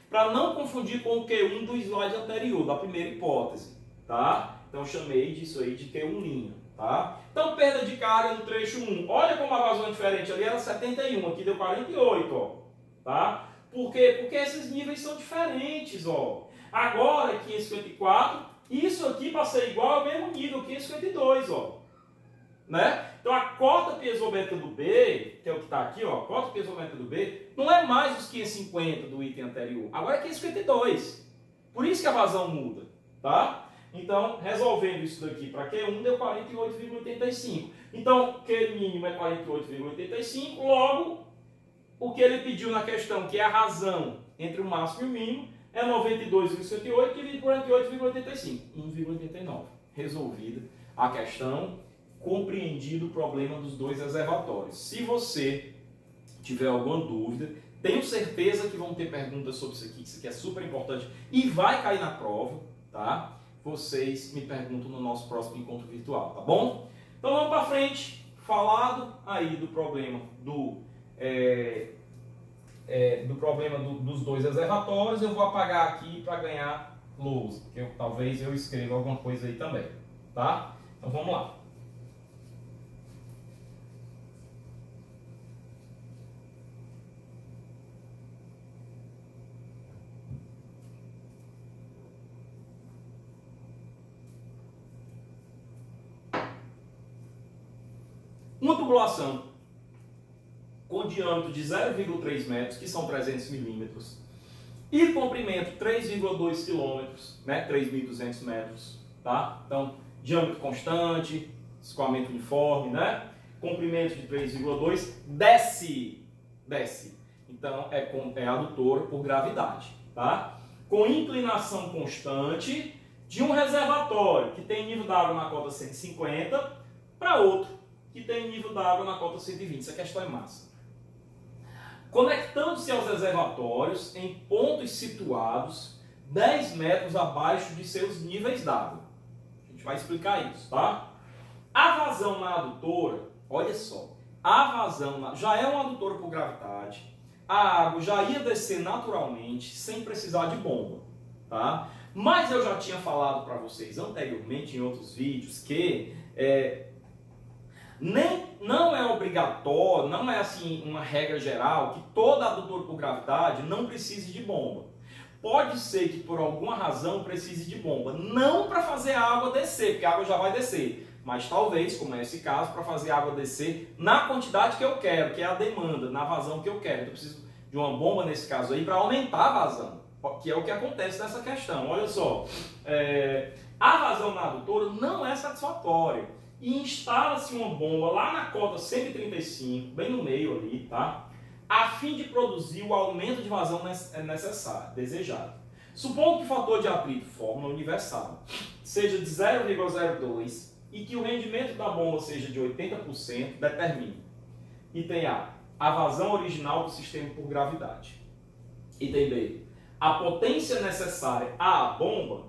para não confundir com o Q1 do slide anterior, da primeira hipótese, tá? Então eu chamei disso aí de Q1', tá? Então perda de carga no trecho 1. Olha como a vazão é diferente, ali era 71, aqui deu 48, ó, tá? Por quê? Porque esses níveis são diferentes, ó. Agora, 554, isso aqui para ser igual ao mesmo nível, 552, ó. Né? Então a cota piezométrica do B, que é o que está aqui, ó, a cota piezométrica do B, não é mais os 550 do item anterior, agora é 552. Por isso que a vazão muda, tá? Então, resolvendo isso daqui para Q1, deu 48,85. Então, Q mínimo é 48,85, logo, o que ele pediu na questão, que é a razão entre o máximo e o mínimo, é 92,58 dividido por 48,85, 1,89. Resolvida a questão, compreendido o problema dos dois reservatórios. Se você tiver alguma dúvida, tenho certeza que vão ter perguntas sobre isso aqui é super importante e vai cair na prova, tá? Vocês me perguntam no nosso próximo encontro virtual, tá bom? Então vamos para frente, falado aí do problema dos dois reservatórios, eu vou apagar aqui para ganhar lousa, porque talvez eu escreva alguma coisa aí também, tá? Então vamos lá. Uma tubulação com diâmetro de 0,3 metros, que são 300 milímetros, e comprimento 3,2 quilômetros, né, 3.200 metros, tá? Então, diâmetro constante, escoamento uniforme, né? Comprimento de 3,2, desce. Então, é adutora por gravidade, tá? Com inclinação constante de um reservatório que tem nível d'água na cota 150 para outro que tem nível d'água na cota 120. Essa questão é massa. Conectando-se aos reservatórios em pontos situados 10 metros abaixo de seus níveis d'água. A gente vai explicar isso, tá? A vazão na adutora, olha só, a vazão já é uma adutora por gravidade, a água já ia descer naturalmente, sem precisar de bomba, tá? Mas eu já tinha falado para vocês anteriormente em outros vídeos que não é obrigatório, não é assim uma regra geral que toda adutora por gravidade não precise de bomba. Pode ser que por alguma razão precise de bomba, não para fazer a água descer, porque a água já vai descer, mas talvez, como é esse caso, para fazer a água descer na quantidade que eu quero, que é a demanda, na vazão que eu quero. Então eu preciso de uma bomba nesse caso aí para aumentar a vazão, que é o que acontece nessa questão. Olha só, a vazão na adutora não é satisfatória. E instala-se uma bomba lá na cota 135, bem no meio ali, tá? A fim de produzir o aumento de vazão necessário, desejado. Supondo que o fator de atrito, fórmula universal, seja de 0,02 e que o rendimento da bomba seja de 80%, determine. Item A, a vazão original do sistema por gravidade. Item B, a potência necessária à bomba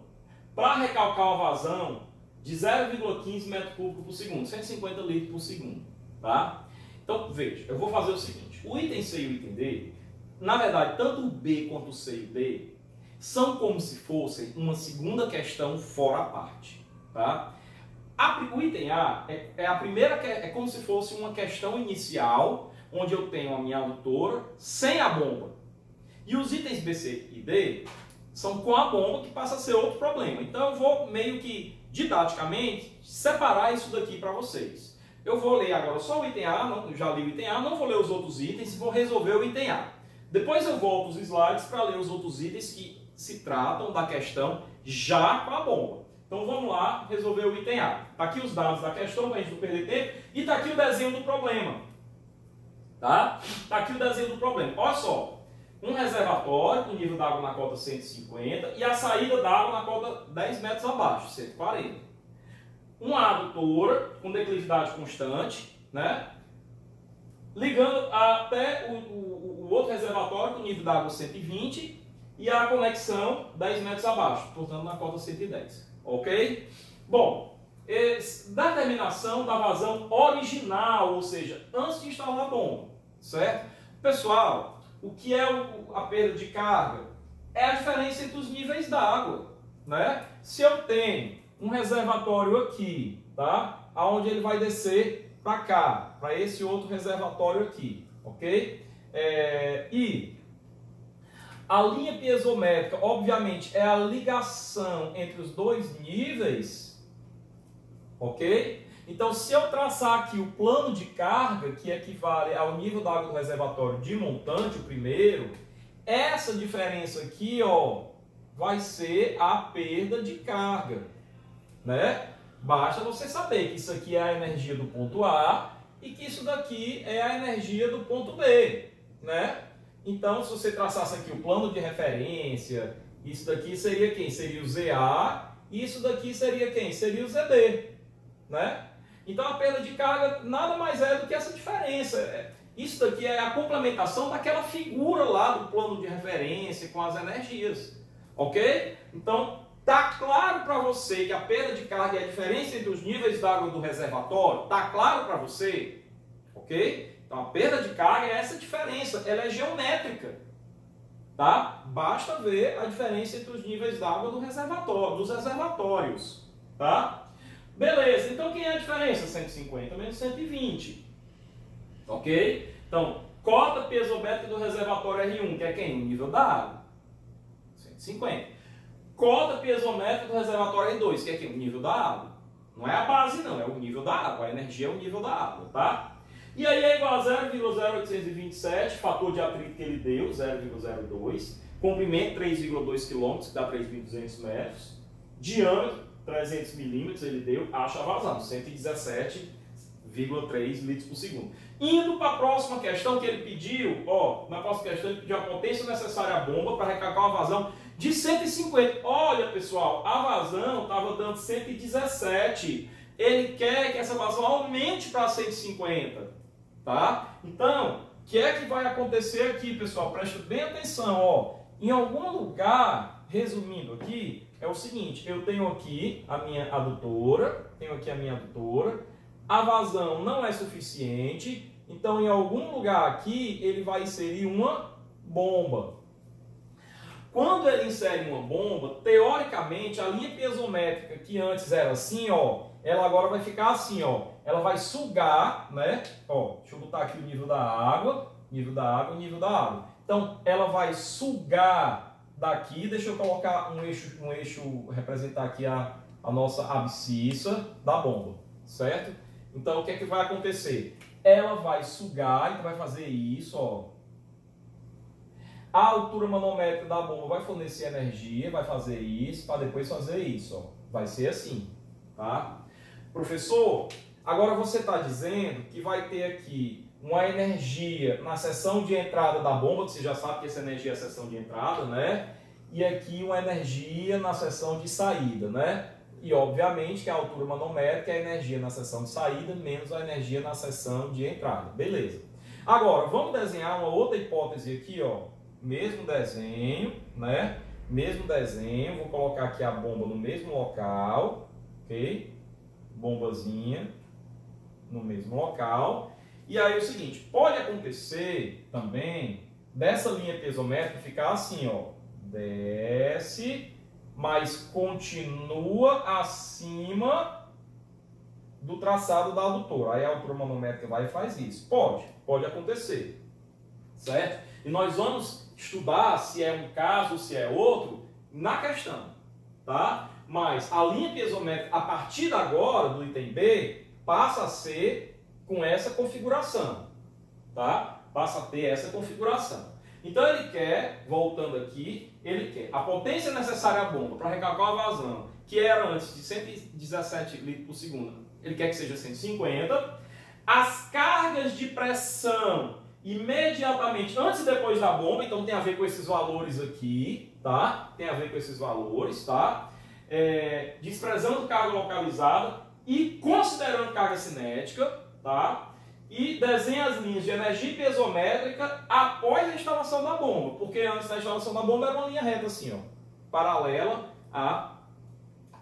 para recalcar a vazão de 0,15 metro cúbico por segundo, 150 litros por segundo, tá? Então, veja, eu vou fazer o seguinte, o item C e o item D, na verdade, tanto o B quanto o C e o D, são como se fossem uma segunda questão fora a parte, tá? O item A é como se fosse uma questão inicial, onde eu tenho a minha adutora sem a bomba. E os itens B, C e D são com a bomba, que passa a ser outro problema. Então eu vou meio que didaticamente separar isso daqui para vocês. Eu vou ler agora só o item A, já li o item A, não vou ler os outros itens, vou resolver o item A. Depois eu volto os slides para ler os outros itens que se tratam da questão já com a bomba. Então vamos lá resolver o item A. Está aqui os dados da questão para a gente não perder tempo e está aqui o desenho do problema. Tá? Está aqui o desenho do problema. Olha só, um reservatório com nível d'água na cota 150 e a saída d'água na cota 10 metros abaixo, 140. Uma adutora com declividade constante, né? Ligando até o outro reservatório com nível d'água 120 e a conexão 10 metros abaixo, portanto na cota 110. Ok? Bom, determinação da vazão original, ou seja, antes de instalar a bomba, certo? Pessoal, o que é a perda de carga? É a diferença entre os níveis d'água, né? Se eu tenho um reservatório aqui, tá? Aonde ele vai descer para cá, para esse outro reservatório aqui, ok? E a linha piezométrica, obviamente, é a ligação entre os dois níveis, ok? Então, se eu traçar aqui o plano de carga, que equivale ao nível da água do reservatório de montante, o primeiro, essa diferença aqui, ó, vai ser a perda de carga, né? Basta você saber que isso aqui é a energia do ponto A e que isso daqui é a energia do ponto B, né? Então, se você traçasse aqui o plano de referência, isso daqui seria quem? Seria o ZA, e isso daqui seria quem? Seria o ZB, né? Então, a perda de carga nada mais é do que essa diferença. Isso daqui é a complementação daquela figura lá do plano de referência com as energias, ok? Então, tá claro para você que a perda de carga é a diferença entre os níveis d'água do reservatório? Tá claro para você? Ok? Então, a perda de carga é essa diferença, ela é geométrica, tá? Basta ver a diferença entre os níveis d'água do reservatório, dos reservatórios, tá? Beleza, então quem é a diferença? 150 menos 120, ok? Então, cota piezométrica do reservatório R1, que é quem? O nível da água, 150. Cota piezométrica do reservatório R2, que é quem? O nível da água. Não é a base não, é o nível da água, a energia é o nível da água, tá? E aí é igual a 0,0827, fator de atrito que ele deu, 0,02, comprimento 3,2 km, que dá 3.200 metros, diâmetro 300 milímetros ele deu, acha a vazão, 117,3 litros por segundo. Indo para a próxima questão que ele pediu, ó, na próxima questão ele pediu a potência necessária à bomba para recarregar uma vazão de 150. Olha pessoal, a vazão estava dando 117, ele quer que essa vazão aumente para 150. Tá? Então, o que é que vai acontecer aqui, pessoal? Presta bem atenção, ó. Em algum lugar, resumindo aqui, é o seguinte, eu tenho aqui a minha adutora, a vazão não é suficiente, então em algum lugar aqui ele vai inserir uma bomba. Quando ele insere uma bomba, teoricamente a linha piezométrica que antes era assim, ó, ela agora vai ficar assim, ó. Ela vai sugar, né? Ó, deixa eu botar aqui o nível da água, nível da água, nível da água. Então, ela vai sugar daqui, deixa eu colocar um eixo representar aqui a nossa abscissa da bomba, certo? Então, o que é que vai acontecer? Ela vai sugar, então vai fazer isso, ó. A altura manométrica da bomba vai fornecer energia, vai fazer isso, para depois fazer isso, ó. Vai ser assim, tá? Professor, agora você está dizendo que vai ter aqui uma energia na seção de entrada da bomba, que você já sabe que essa energia é a seção de entrada, né? E aqui uma energia na seção de saída, né? E obviamente que a altura manométrica é a energia na seção de saída menos a energia na seção de entrada. Beleza. Agora, vamos desenhar uma outra hipótese aqui, ó. Mesmo desenho, né? Mesmo desenho, vou colocar aqui a bomba no mesmo local, ok? Bombazinha no mesmo local. E aí é o seguinte, pode acontecer também dessa linha piezométrica ficar assim, ó, desce, mas continua acima do traçado da adutora. Aí a altura manométrica vai e faz isso. Pode acontecer, certo? E nós vamos estudar se é um caso, se é outro, na questão, tá? Mas a linha piezométrica, a partir de agora, do item B, passa a ser com essa configuração, tá? Passa a ter essa configuração. Então ele quer, voltando aqui, ele quer a potência necessária à bomba para recalcular a vazão, que era antes de 117 litros por segundo, ele quer que seja 150. As cargas de pressão imediatamente antes e depois da bomba, então tem a ver com esses valores aqui, tá? Tem a ver com esses valores, tá? Desprezando carga localizada e considerando carga cinética, tá? E desenha as linhas de energia piezométrica após a instalação da bomba, porque antes da instalação da bomba era uma linha reta assim, ó, paralela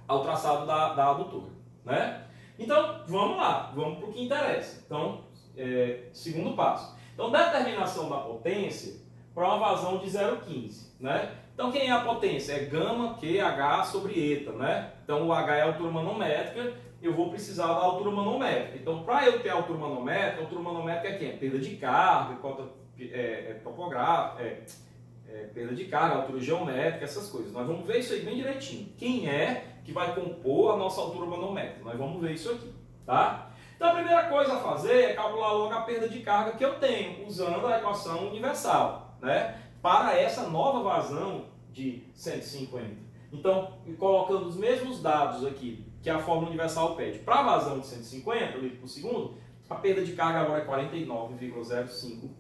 ao traçado da adutora, né? Então, vamos lá, vamos para o que interessa. Então, segundo passo. Então, determinação da potência para uma vazão de 0,15, né? Então, quem é a potência? É gama QH sobre eta, né? Então, o H é a altura manométrica, eu vou precisar da altura manométrica. Então, para eu ter a altura manométrica é quem? É perda de carga, cota topográfica, perda de carga, altura geométrica, essas coisas. Nós vamos ver isso aí bem direitinho. Quem é que vai compor a nossa altura manométrica? Nós vamos ver isso aqui, tá? Então, a primeira coisa a fazer é calcular logo a perda de carga que eu tenho, usando a equação universal, né? Para essa nova vazão de 150. Então, colocando os mesmos dados aqui que a fórmula universal pede para a vazão de 150 litros por segundo, a perda de carga agora é 49,05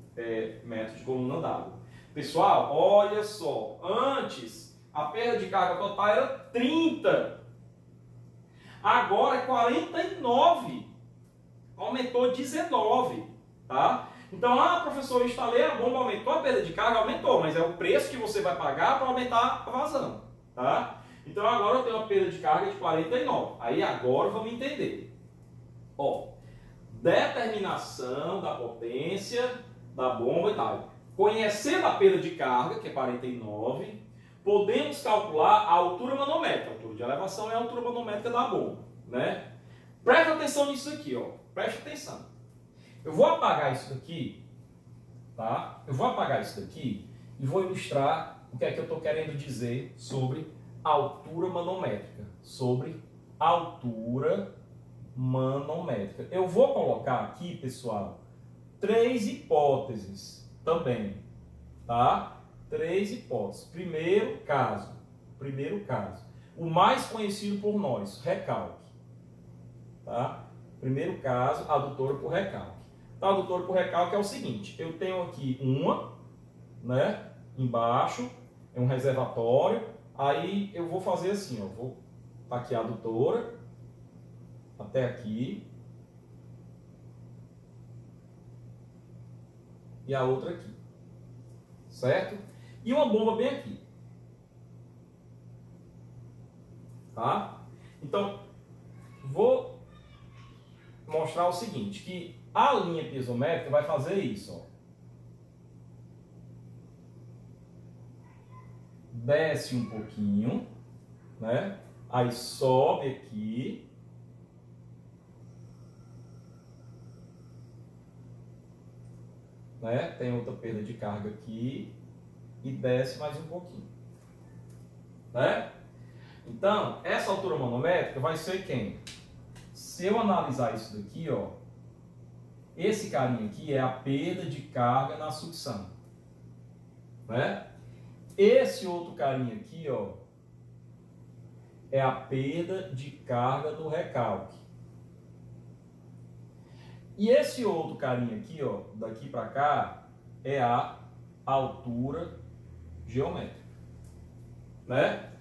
metros de coluna d'água. Pessoal, olha só, antes a perda de carga total era 30, agora é 49, aumentou 19, tá? Então, professor, eu instalei a bomba, aumentou a perda de carga? Aumentou, mas é o preço que você vai pagar para aumentar a vazão, tá? Então, agora eu tenho uma perda de carga de 49. Aí, agora vamos entender. Ó, determinação da potência da bomba e tal. Conhecendo a perda de carga, que é 49, podemos calcular a altura manométrica. A altura de elevação é a altura manométrica da bomba, né? Presta atenção nisso aqui, ó. Presta atenção. Eu vou apagar isso daqui, tá? Eu vou apagar isso daqui e vou ilustrar o que é que eu estou querendo dizer sobre altura manométrica. Sobre altura manométrica. Eu vou colocar aqui, pessoal, 3 hipóteses também, tá? 3 hipóteses. Primeiro caso. O mais conhecido por nós, recalque. Tá? Primeiro caso, adutora por recalque. Então, adutora por recalque é o seguinte, eu tenho aqui uma, né, embaixo, é um reservatório, aí eu vou fazer assim, ó, vou aqui a adutora, até aqui, e a outra aqui, certo? E uma bomba bem aqui, tá? Então, vou mostrar o seguinte, que a linha piezométrica vai fazer isso, ó. Desce um pouquinho, né? Aí sobe aqui. Né? Tem outra perda de carga aqui. E desce mais um pouquinho. Né? Então, essa altura manométrica vai ser quem? Se eu analisar isso daqui, ó, esse carinha aqui é a perda de carga na sucção, né? Esse outro carinha aqui, ó, é a perda de carga no recalque. E esse outro carinha aqui, ó, daqui para cá, é a altura geométrica, né?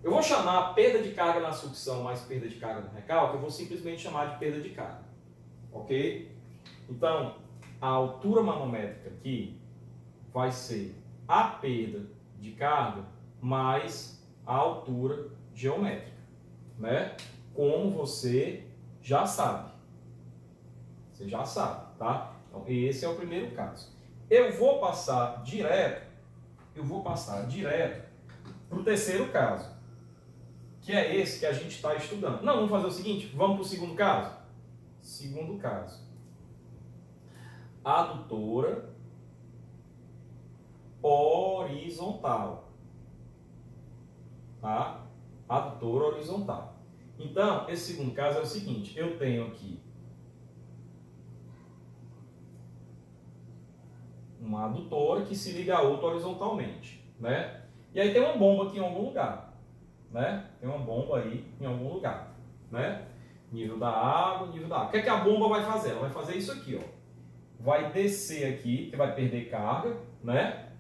Eu vou chamar a perda de carga na sucção mais perda de carga no recalque, eu vou simplesmente chamar de perda de carga, ok? Então, a altura manométrica aqui vai ser a perda de carga mais a altura geométrica, né? Como você já sabe. Você já sabe, tá? Então, esse é o primeiro caso. Eu vou passar direto para o terceiro caso, que é esse que a gente está estudando. Não, vamos fazer o seguinte, vamos para o segundo caso. Segundo caso. Adutora horizontal. Tá? Adutora horizontal. Então, esse segundo caso é o seguinte, eu tenho aqui uma adutora que se liga a outra horizontalmente, né? E aí tem uma bomba aqui em algum lugar, né? Tem uma bomba aí em algum lugar, né? Nível da água, nível da água. O que é que a bomba vai fazer? Ela vai fazer isso aqui, ó. Vai descer aqui, que vai perder carga, né?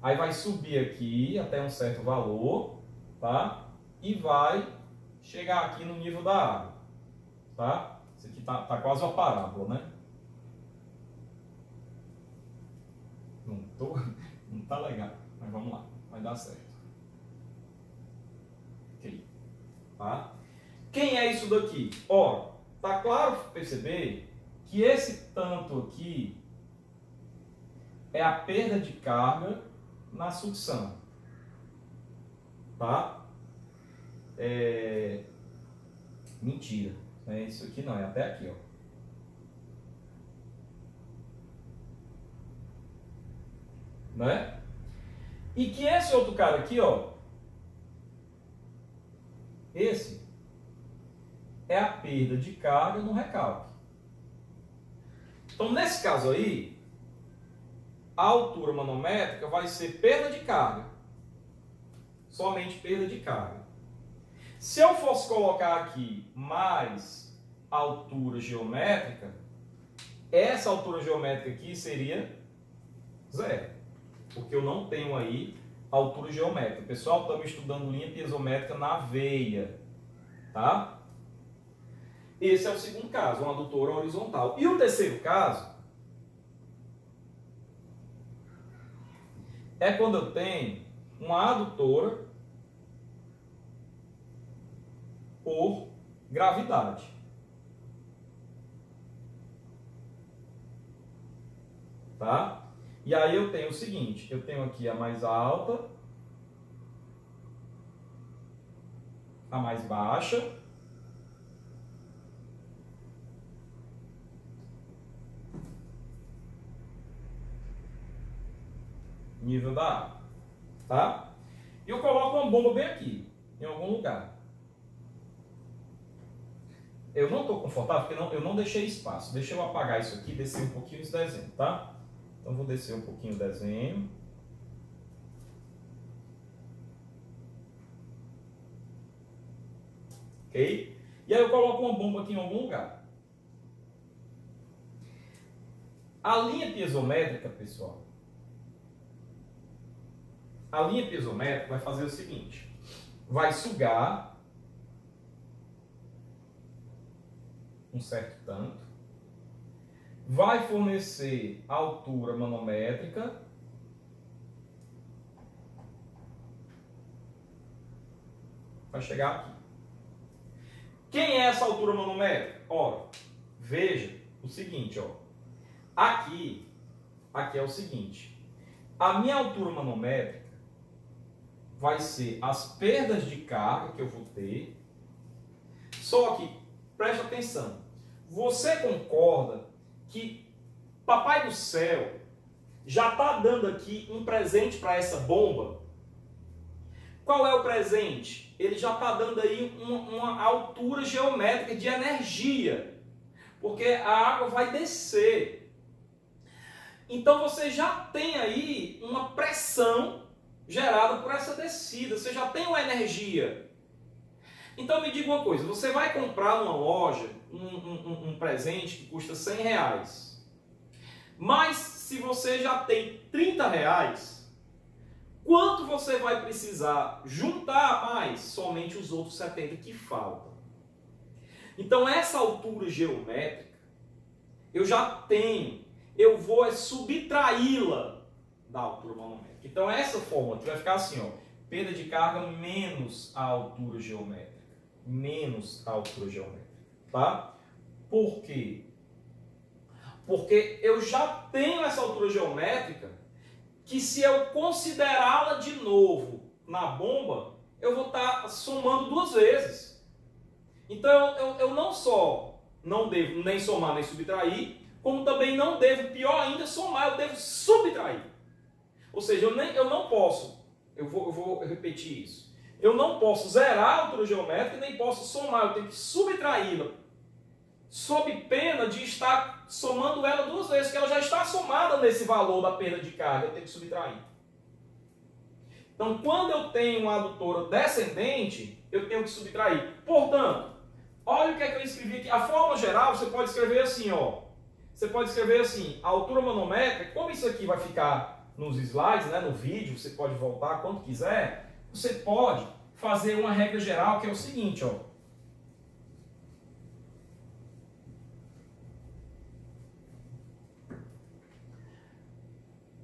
Aí vai subir aqui até um certo valor, tá? E vai chegar aqui no nível da água, tá? Isso aqui tá quase uma parábola, né? Não tá legal, mas vamos lá, vai dar certo. Ok, tá? Quem é isso daqui? Ó, tá claro perceber que esse tanto aqui é a perda de carga na sucção, tá? Mentira, não é isso aqui não, é até aqui, ó. Né? E que esse outro cara aqui, ó, esse é a perda de carga no recalque. Então, nesse caso aí, a altura manométrica vai ser perda de carga. Somente perda de carga. Se eu fosse colocar aqui mais altura geométrica, essa altura geométrica aqui seria zero. Porque eu não tenho aí altura geométrica. Pessoal, estamos estudando linha piezométrica na veia, tá? Esse é o segundo caso, uma adutora horizontal. E o terceiro caso é quando eu tenho uma adutora por gravidade. Tá? E aí eu tenho o seguinte, eu tenho aqui a mais alta, a mais baixa, nível da água, tá? E eu coloco uma bomba bem aqui, em algum lugar. Eu não estou confortável porque eu não deixei espaço. Deixa eu apagar isso aqui e descer um pouquinho esse desenho, tá? Então vou descer um pouquinho o desenho. Ok? E aí eu coloco uma bomba aqui em algum lugar. A linha piezométrica, pessoal, a linha piezométrica vai fazer o seguinte: vai sugar um certo tanto, vai fornecer altura manométrica, vai chegar aqui. Quem é essa altura manométrica? Ora, veja o seguinte, ó. Aqui é o seguinte: a minha altura manométrica vai ser as perdas de carga que eu vou ter. Só que, preste atenção, você concorda que Papai do Céu já está dando aqui um presente para essa bomba? Qual é o presente? Ele já está dando aí uma altura geométrica de energia, porque a água vai descer. Então você já tem aí uma pressão gerada por essa descida, você já tem uma energia. Então me diga uma coisa, você vai comprar numa loja um presente que custa R$100, mas se você já tem R$30, quanto você vai precisar juntar mais? Somente os outros 70 que faltam. Então essa altura geométrica eu já tenho, eu vou subtraí-la da altura manométrica. Então essa fórmula aqui vai ficar assim, ó, perda de carga menos a altura geométrica. Menos a altura geométrica, tá? Por quê? Porque eu já tenho essa altura geométrica que, se eu considerá-la de novo na bomba, eu vou estar somando duas vezes. Então eu não só não devo nem somar nem subtrair, como também não devo, pior ainda, somar, eu devo subtrair. Ou seja, eu não posso, eu vou repetir isso. Eu não posso zerar a altura geométrica, nem posso somar, eu tenho que subtraí-la, sob pena de estar somando ela duas vezes, porque ela já está somada nesse valor da perda de carga, eu tenho que subtrair. Então, quando eu tenho uma adutora descendente, eu tenho que subtrair. Portanto, olha o que é que eu escrevi aqui. A forma geral, você pode escrever assim, ó. Você pode escrever assim, a altura manométrica, como isso aqui vai ficar nos slides, né, no vídeo, você pode voltar quando quiser, você pode fazer uma regra geral, que é o seguinte, ó.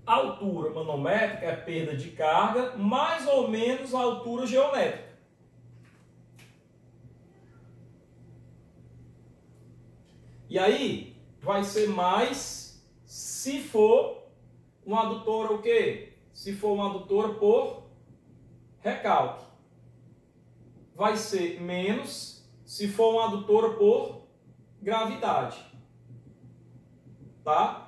A altura manométrica é perda de carga, mais ou menos a altura geométrica. E aí, vai ser mais se for uma adutora o quê? Se for uma adutora por recalque. Vai ser menos se for uma adutora por gravidade. Tá?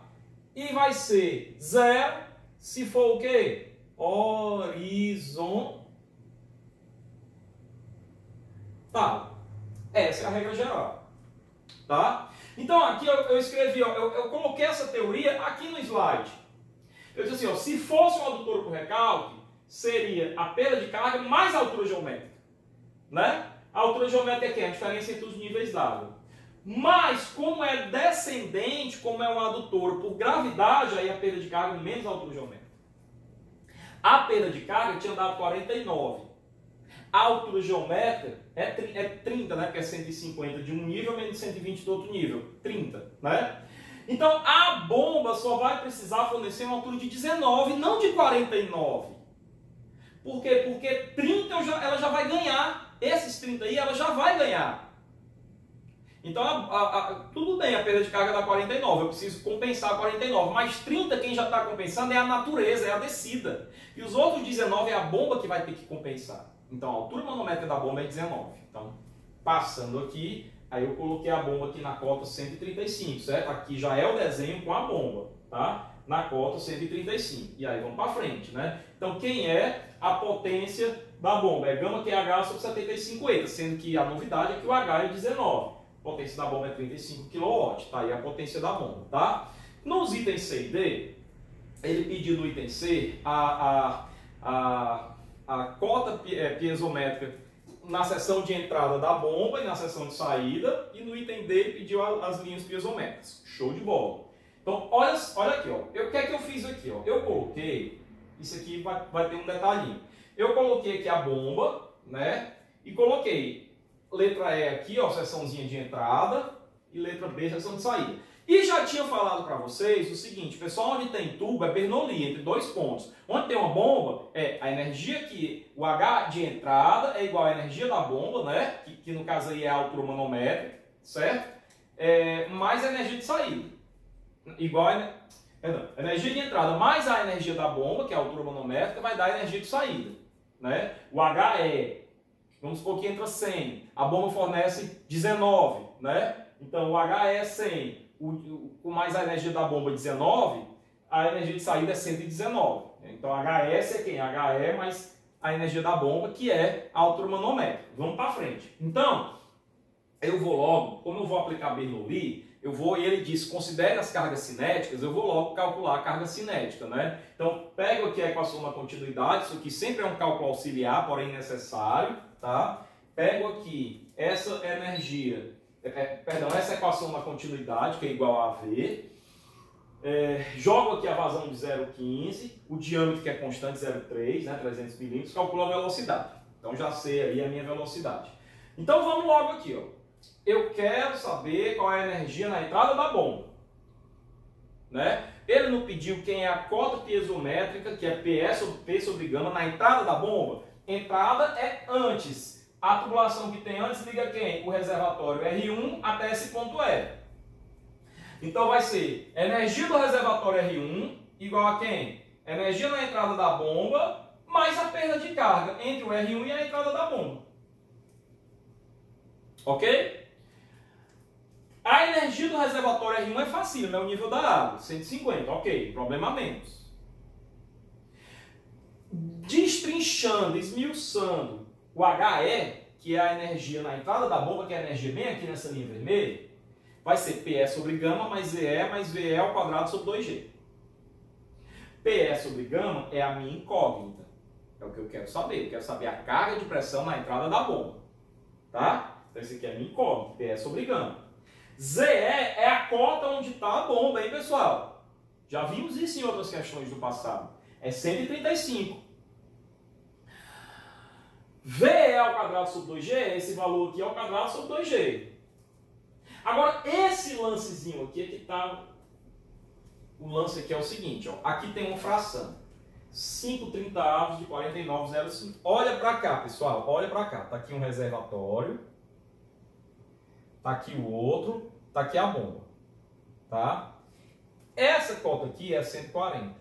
E vai ser zero se for o quê? Horizontal. Essa é a regra geral. Tá? Então aqui eu escrevi, ó, eu coloquei essa teoria aqui no slide. Eu disse assim, ó, se fosse uma adutora por recalque, seria a perda de carga mais a altura geométrica. Né? A altura geométrica é que é a diferença entre os níveis d'água. Mas, como é descendente, como é um adutor por gravidade, aí a perda de carga menos a altura geométrica. A perda de carga tinha dado 49. A altura geométrica é 30, né? Porque é 150 de um nível menos 120 do outro nível. 30, né? Então, a bomba só vai precisar fornecer uma altura de 19, não de 49. Por quê? Porque 30 ela já vai ganhar. Esses 30 aí ela já vai ganhar. Então, tudo bem, a perda de carga dá 49, eu preciso compensar 49, mas 30 quem já está compensando é a natureza, é a descida. E os outros 19 é a bomba que vai ter que compensar. Então, a altura manométrica da bomba é 19. Então, passando aqui, aí eu coloquei a bomba aqui na cota 135, certo? Aqui já é o desenho com a bomba, tá? Na cota 135. E aí vamos para frente, né? Então, quem é a potência da bomba? É gama QH sobre 75 eta, sendo que a novidade é que o H é 19. A potência da bomba é 35 kW, tá aí a potência da bomba, tá? Nos itens C e D, ele pediu no item C a cota piezométrica na seção de entrada da bomba e na seção de saída, e no item D ele pediu as linhas piezométricas. Show de bola! Então, olha aqui, ó. O que é que eu fiz aqui, ó? Eu coloquei, isso aqui vai ter um detalhinho. Eu coloquei aqui a bomba, né? E coloquei letra E aqui, ó, seçãozinha de entrada, e letra B, seção de saída. E já tinha falado para vocês o seguinte, pessoal, onde tem tubo é Bernoulli, entre dois pontos. Onde tem uma bomba, a energia que o H de entrada é igual à energia da bomba, né? Que no caso aí é a altura manométrica, certo? Mais a energia de saída. Igual a energia de entrada mais a energia da bomba, que é a altura manométrica, vai dar a energia de saída, né? O H vamos supor que entra 100, a bomba fornece 19, né? Então o H é 100, com mais a energia da bomba 19, a energia de saída é 119. Então HS é quem? HE mais a energia da bomba, que é a altura manométrica. Vamos para frente. Então, eu vou logo, como eu vou aplicar Bernoulli, e ele diz, considere as cargas cinéticas, eu vou logo calcular a carga cinética, né? Então, pego aqui a equação da continuidade, isso aqui sempre é um cálculo auxiliar, porém necessário, tá? Pego aqui essa energia, essa equação da continuidade, que é igual a V, jogo aqui a vazão de 0,15, o diâmetro que é constante 0,3, né, 300 milímetros, calculo a velocidade. Então já sei aí a minha velocidade. Então vamos logo aqui, ó. Eu quero saber qual é a energia na entrada da bomba, né? Ele não pediu quem é a cota piezométrica, que é P sobre gama, na entrada da bomba. Entrada é antes. A tubulação que tem antes liga quem? O reservatório R1 até esse ponto E. Então vai ser energia do reservatório R1 igual a quem? Energia na entrada da bomba mais a perda de carga entre o R1 e a entrada da bomba. Ok? A energia do reservatório R1 é facílimo, é o nível da água, 150, ok, problema menos. Destrinchando, esmiuçando o HE, que é a energia na entrada da bomba, que é a energia bem aqui nessa linha vermelha, vai ser PE sobre gama mais ZE mais VE ao quadrado sobre 2G. PE sobre gama é a minha incógnita. É o que eu quero saber. Eu quero saber a carga de pressão na entrada da bomba. Tá? Então, esse aqui é a minha incógnita. PE sobre gama. ZE é a cota onde está a bomba, hein, pessoal? Já vimos isso em outras questões do passado. É 135. VE ao quadrado sobre 2G é esse valor aqui ao quadrado sobre 2G. Agora, esse lancezinho aqui é que está... O lance aqui é o seguinte, ó. Aqui tem uma fração. 5/30 de 49,05. Olha para cá, pessoal. Olha para cá. Está aqui um reservatório. Está aqui o outro. Está aqui a bomba. Tá? Essa cota aqui é 140.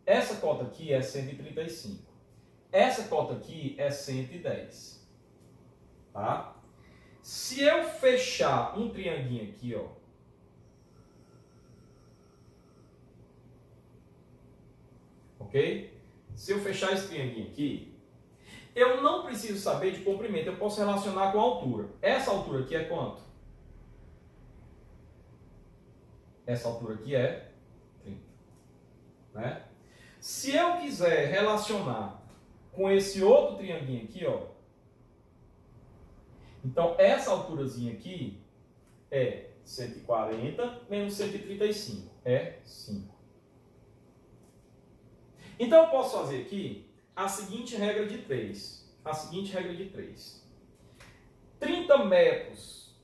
Essa cota aqui é 135. Essa cota aqui é 110. Tá? Se eu fechar um trianguinho aqui, ó. Ok? Se eu fechar esse trianguinho aqui, eu não preciso saber de comprimento, eu posso relacionar com a altura. Essa altura aqui é quanto? Essa altura aqui é 30. Né? Se eu quiser relacionar com esse outro trianguinho aqui, ó, então essa alturazinha aqui é 140 menos 135, é 5. Então eu posso fazer aqui a seguinte regra de 3. A seguinte regra de 3. 30 metros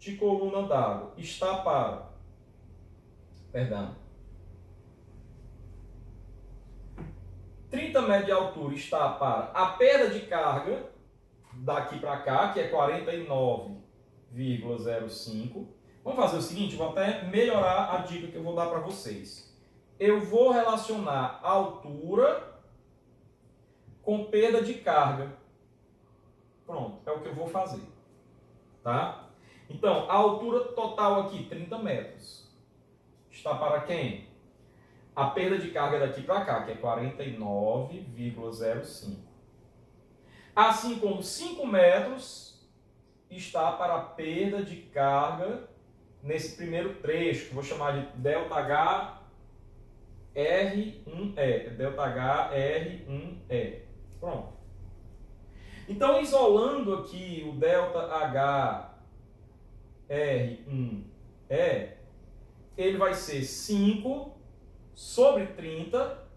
de coluna d'água está para... Perdão. 30 metros de altura está para a perda de carga daqui para cá, que é 49,05. Vamos fazer o seguinte, vou até melhorar a dica que eu vou dar para vocês. Eu vou relacionar a altura com perda de carga. Pronto, é o que eu vou fazer. Tá? Então, a altura total aqui, 30 metros. Está para quem? A perda de carga daqui para cá, que é 49,05. Assim como 5 metros está para a perda de carga nesse primeiro trecho, que eu vou chamar de ΔH R1E. ΔH R1E. Pronto. Então, isolando aqui o ΔH R1E, ele vai ser 5 sobre 30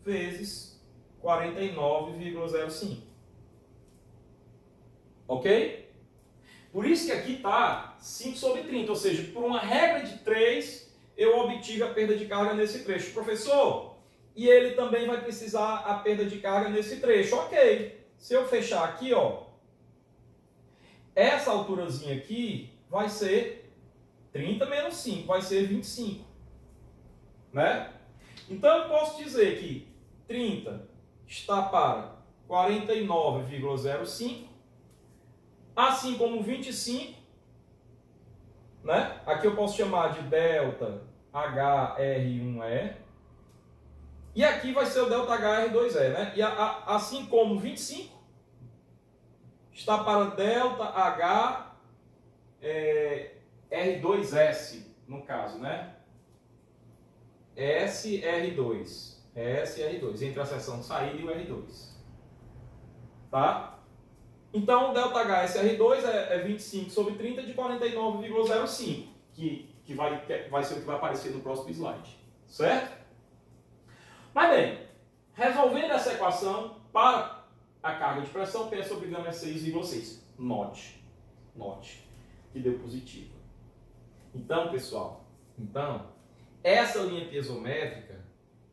vezes 49,05. Ok? Por isso que aqui está 5 sobre 30, ou seja, por uma regra de 3, eu obtive a perda de carga nesse trecho. Professor, e ele também vai precisar a perda de carga nesse trecho. Ok, se eu fechar aqui, ó, essa alturazinha aqui vai ser 30 menos 5, vai ser 25. Né? Então, eu posso dizer que 30 está para 49,05, assim como 25, né? Aqui eu posso chamar de delta HR1E, e aqui vai ser o delta HR2E, né? E assim como 25 está para delta HR2S, no caso, né? SR2, entre a seção de saída e o R2. Tá? Então, o ΔH SR2 é 25 sobre 30 de 49,05, que vai ser o que vai aparecer no próximo slide. Certo? Mas bem, resolvendo essa equação para a carga de pressão, P sobre gama é 6,6. Note que deu positivo. Então, pessoal, essa linha piezométrica,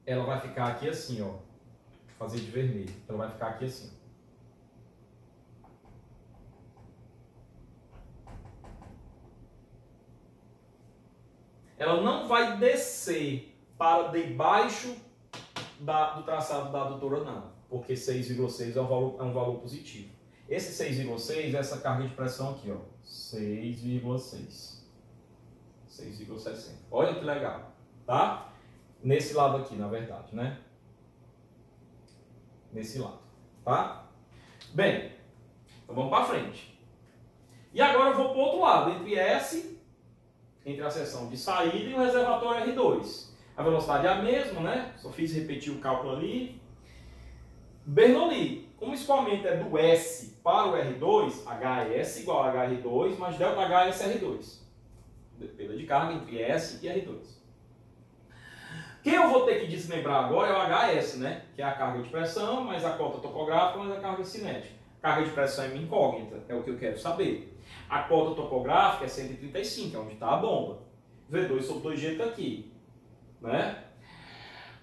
ela vai ficar aqui assim, ó. Vou fazer de vermelho. Ela vai ficar aqui assim. Ela não vai descer para debaixo do traçado da adutora, não. Porque 6,6 é um valor positivo. Esse 6,6 é essa carga de pressão aqui, ó. 6,6. 6,60. Olha que legal. Tá? Nesse lado aqui, na verdade, né? Nesse lado. Tá? Bem, então vamos para frente. E agora eu vou para o outro lado, entre S, entre a seção de saída e o reservatório R2. A velocidade é a mesma, né? Só fiz repetir o cálculo ali. Bernoulli, como o escoamento é do S para o R2, HS igual a HR2 mais ΔH R2. Perda de carga entre S e R2. Quem eu vou ter que desmembrar agora é o HS, né? Que é a carga de pressão, mais a cota topográfica, mais a carga cinética. Carga de pressão é minha incógnita, é o que eu quero saber. A cota topográfica é 135, é onde está a bomba. V2 sobre 2G está aqui, né?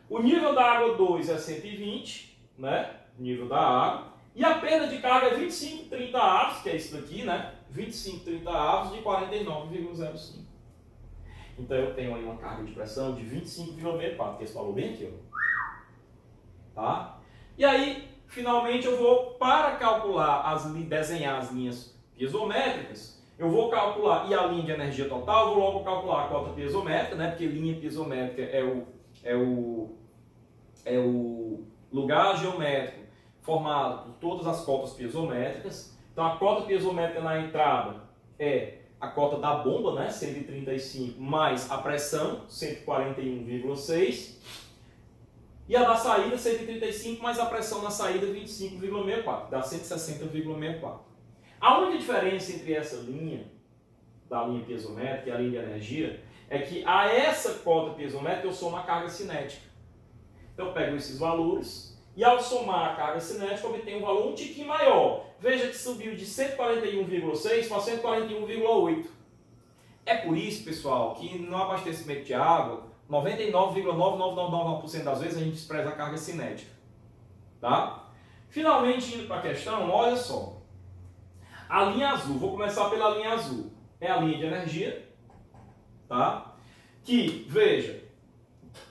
O nível da água 2 é 120, né? Nível da água. E a perda de carga é 25, 30 avos, que é isso daqui, né? 25, 30 avos de 49,05. Então eu tenho aí uma carga de pressão de 25,64, que esse valor bem aqui, ó. Tá? E aí, finalmente, eu vou, para calcular, desenhar as linhas piezométricas, eu vou calcular, e a linha de energia total, eu vou logo calcular a cota piezométrica, né? Porque linha piezométrica é o lugar geométrico formado por todas as cotas piezométricas. Então a cota piezométrica na entrada é a cota da bomba, né, 135, mais a pressão, 141,6. E a da saída, 135, mais a pressão na saída, 25,64. Dá 160,64. A única diferença entre essa linha, da linha piezométrica e a linha de energia, é que a essa cota piezométrica eu somo a carga cinética. Então eu pego esses valores e ao somar a carga cinética eu obtenho um valor um tiquinho maior. Veja que subiu de 141,6 para 141,8. É por isso, pessoal, que no abastecimento de água, 99,9999% das vezes a gente despreza a carga cinética. Tá? Finalmente, indo para a questão, olha só. A linha azul, vou começar pela linha azul. É a linha de energia. Tá? Que, veja,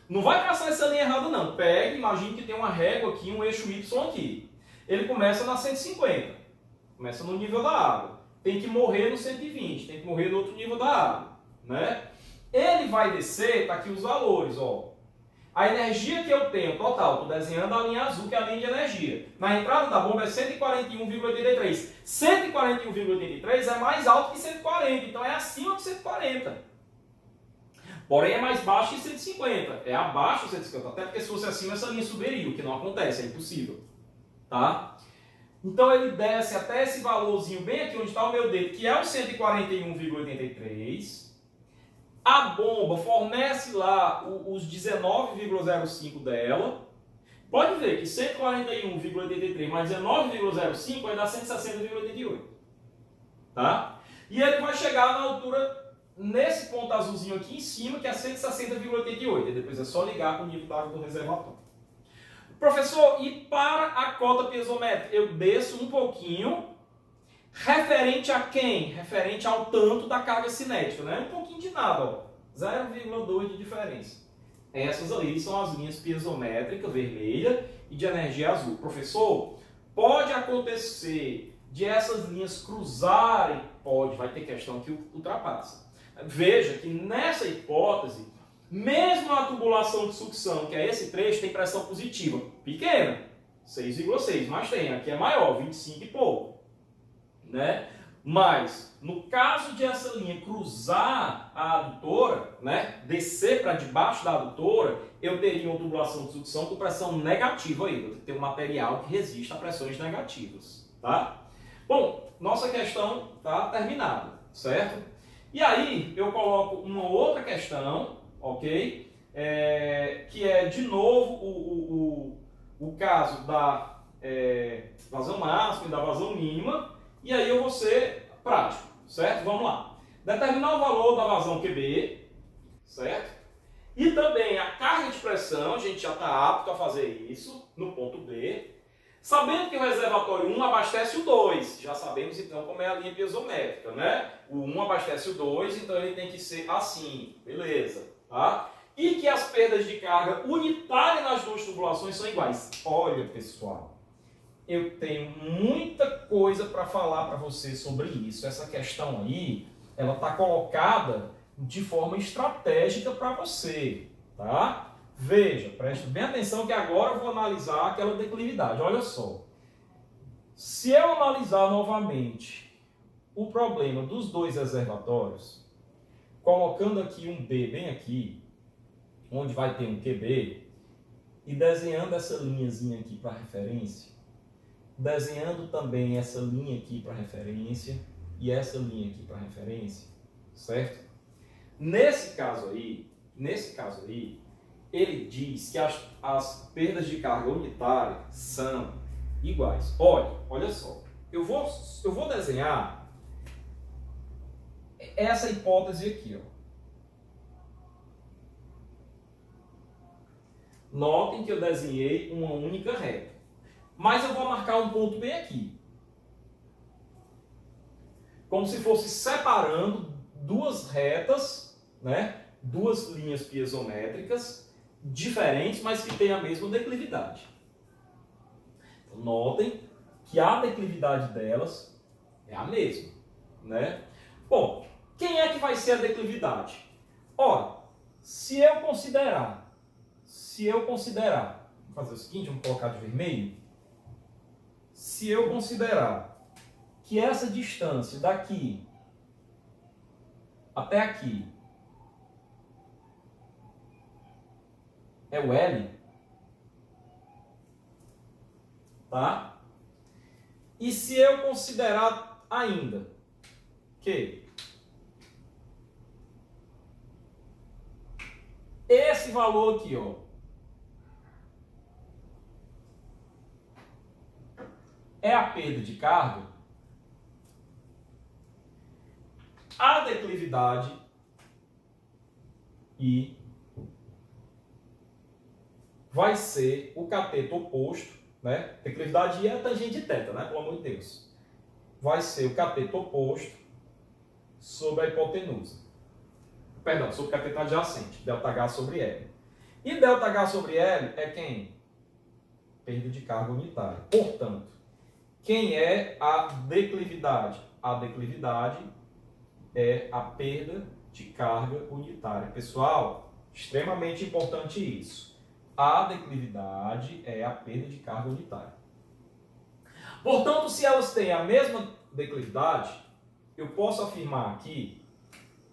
não vai traçar essa linha errada não. Pega, imagine que tem uma régua aqui, um eixo Y aqui. Ele começa na 150. Começa no nível da água. Tem que morrer no 120. Tem que morrer no outro nível da água. Né? Ele vai descer, tá aqui os valores, ó. A energia que eu tenho total, estou desenhando a linha azul, que é a linha de energia. Na entrada da bomba é 141,83. 141,83 é mais alto que 140, então é acima de 140. Porém é mais baixo que 150. É abaixo de 150. Até porque se fosse acima, essa linha subiria, o que não acontece, é impossível. Tá? Então ele desce até esse valorzinho bem aqui onde está o meu dedo, que é o 141,83. A bomba fornece lá os 19,05 dela. Pode ver que 141,83 mais 19,05 vai dar 160,88. Tá? E ele vai chegar na altura, nesse ponto azulzinho aqui em cima, que é 160,88. E depois é só ligar com o nível da água do reservatório. Professor, e para a cota piezométrica? Eu desço um pouquinho. Referente a quem? Referente ao tanto da carga cinética, né? Um pouquinho de nada, ó. 0,2 de diferença. Essas ali são as linhas piezométrica vermelha e de energia azul. Professor, pode acontecer de essas linhas cruzarem? Pode, vai ter questão que ultrapassa. Veja que nessa hipótese, mesmo a tubulação de sucção, que é esse trecho, tem pressão positiva. Pequena, 6,6, mas tem, aqui é maior, 25 e pouco. Né? Mas, no caso de essa linha cruzar a adutora, né, descer para debaixo da adutora, eu teria uma tubulação de sucção com pressão negativa aí. Eu tenho que ter um material que resista a pressões negativas. Tá? Bom, nossa questão está terminada, certo? E aí, eu coloco uma outra questão, ok? Que é, de novo, o caso da vazão máxima e da vazão mínima. E aí eu vou ser prático, certo? Vamos lá. Determinar o valor da vazão QB, certo? E também a carga de pressão, a gente já está apto a fazer isso no ponto B. Sabendo que o reservatório 1 abastece o 2, já sabemos então como é a linha piezométrica, né? O 1 abastece o 2, então ele tem que ser assim, beleza, tá? E que as perdas de carga unitária nas duas tubulações são iguais. Olha, pessoal, eu tenho muita coisa para falar para você sobre isso. Essa questão aí, ela está colocada de forma estratégica para você, tá? Veja, preste bem atenção que agora eu vou analisar aquela declividade. Olha só, se eu analisar novamente o problema dos dois reservatórios, colocando aqui um B bem aqui, onde vai ter um QB, e desenhando essa linhazinha aqui para referência, desenhando também essa linha aqui para referência e essa linha aqui para referência, certo? Nesse caso aí, ele diz que as perdas de carga unitária são iguais. Olha só, eu vou desenhar essa hipótese aqui, ó. Notem que eu desenhei uma única reta, mas eu vou marcar um ponto bem aqui, como se fosse separando duas retas, né? Duas linhas piezométricas diferentes, mas que têm a mesma declividade. Então, notem que a declividade delas é a mesma, né? Bom, quem é que vai ser a declividade? Ora, se eu considerar, vou fazer o seguinte, vamos colocar de vermelho. Se eu considerar que essa distância daqui até aqui é o L, tá? E se eu considerar ainda que esse valor aqui, ó, é a perda de carga, a declividade I vai ser o cateto oposto, né? Declividade I é a tangente de θ, né? Pelo amor de Deus. Vai ser o cateto oposto sobre a hipotenusa. Perdão, sobre o cateto adjacente, ΔH sobre L. E ΔH sobre L é quem? Perda de carga unitária. Portanto, quem é a declividade? A declividade é a perda de carga unitária. Pessoal, extremamente importante isso. A declividade é a perda de carga unitária. Portanto, se elas têm a mesma declividade, eu posso afirmar aqui,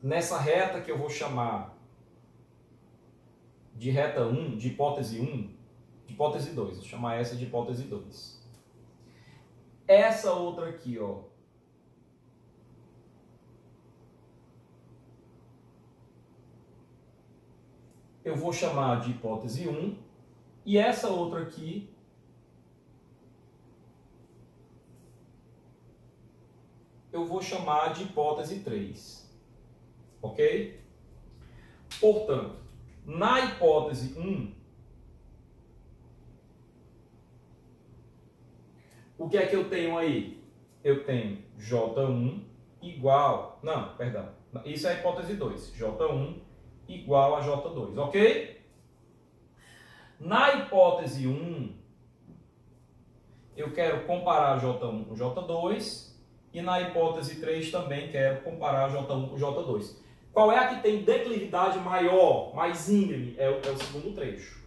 nessa reta que eu vou chamar de reta 1, de hipótese 1, de hipótese 2, vou chamar essa de hipótese 2. Essa outra aqui, ó, eu vou chamar de hipótese 1, e essa outra aqui eu vou chamar de hipótese 3. Ok? Portanto, na hipótese 1, o que é que eu tenho aí? Eu tenho J1 igual... Não, perdão. Isso é a hipótese 2. J1 igual a J2, ok? Na hipótese 1, eu quero comparar J1 com J2. E na hipótese 3 também quero comparar J1 com J2. Qual é a que tem declividade maior, mais íngreme? É o segundo trecho.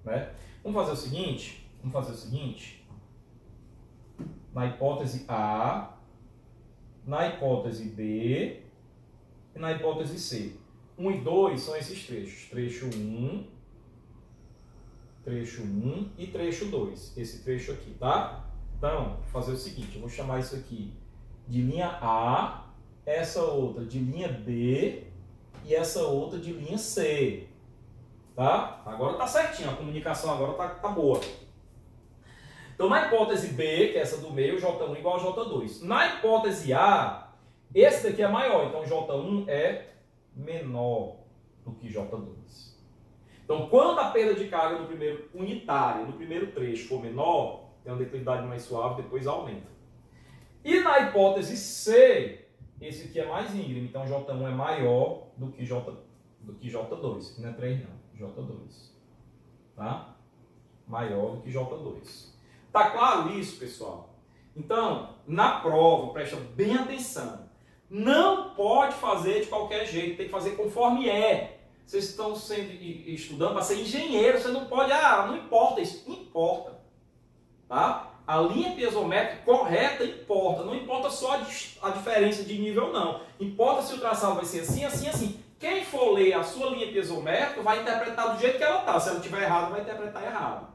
Né? Vamos fazer o seguinte. Na hipótese A, na hipótese B e na hipótese C. 1 e 2 são esses trechos. Trecho 1 e trecho 2. Esse trecho aqui, tá? Então, vou fazer o seguinte, eu vou chamar isso aqui de linha A, essa outra de linha B e essa outra de linha C. Tá? Agora tá certinho, a comunicação agora tá boa. Então, na hipótese B, que é essa do meio, J1 igual a J2. Na hipótese A, esse daqui é maior, então J1 é menor do que J2. Então, quando a perda de carga no primeiro unitária, no primeiro trecho for menor, tem uma declividade mais suave, depois aumenta. E na hipótese C, esse aqui é mais íngreme, então J1 é maior do que J2. Não é 3 não, J2. Tá? Maior do que J2. Tá claro isso, pessoal? Então, na prova, presta bem atenção. Não pode fazer de qualquer jeito, tem que fazer conforme é. Vocês estão estudando para ser engenheiro, você não pode, não importa, isso importa. Tá? A linha piezométrica correta importa. Não importa só a diferença de nível, não. Importa se o traçado vai ser assim, assim, assim. Quem for ler a sua linha piezométrica vai interpretar do jeito que ela está. Se ela estiver errada, vai interpretar errado.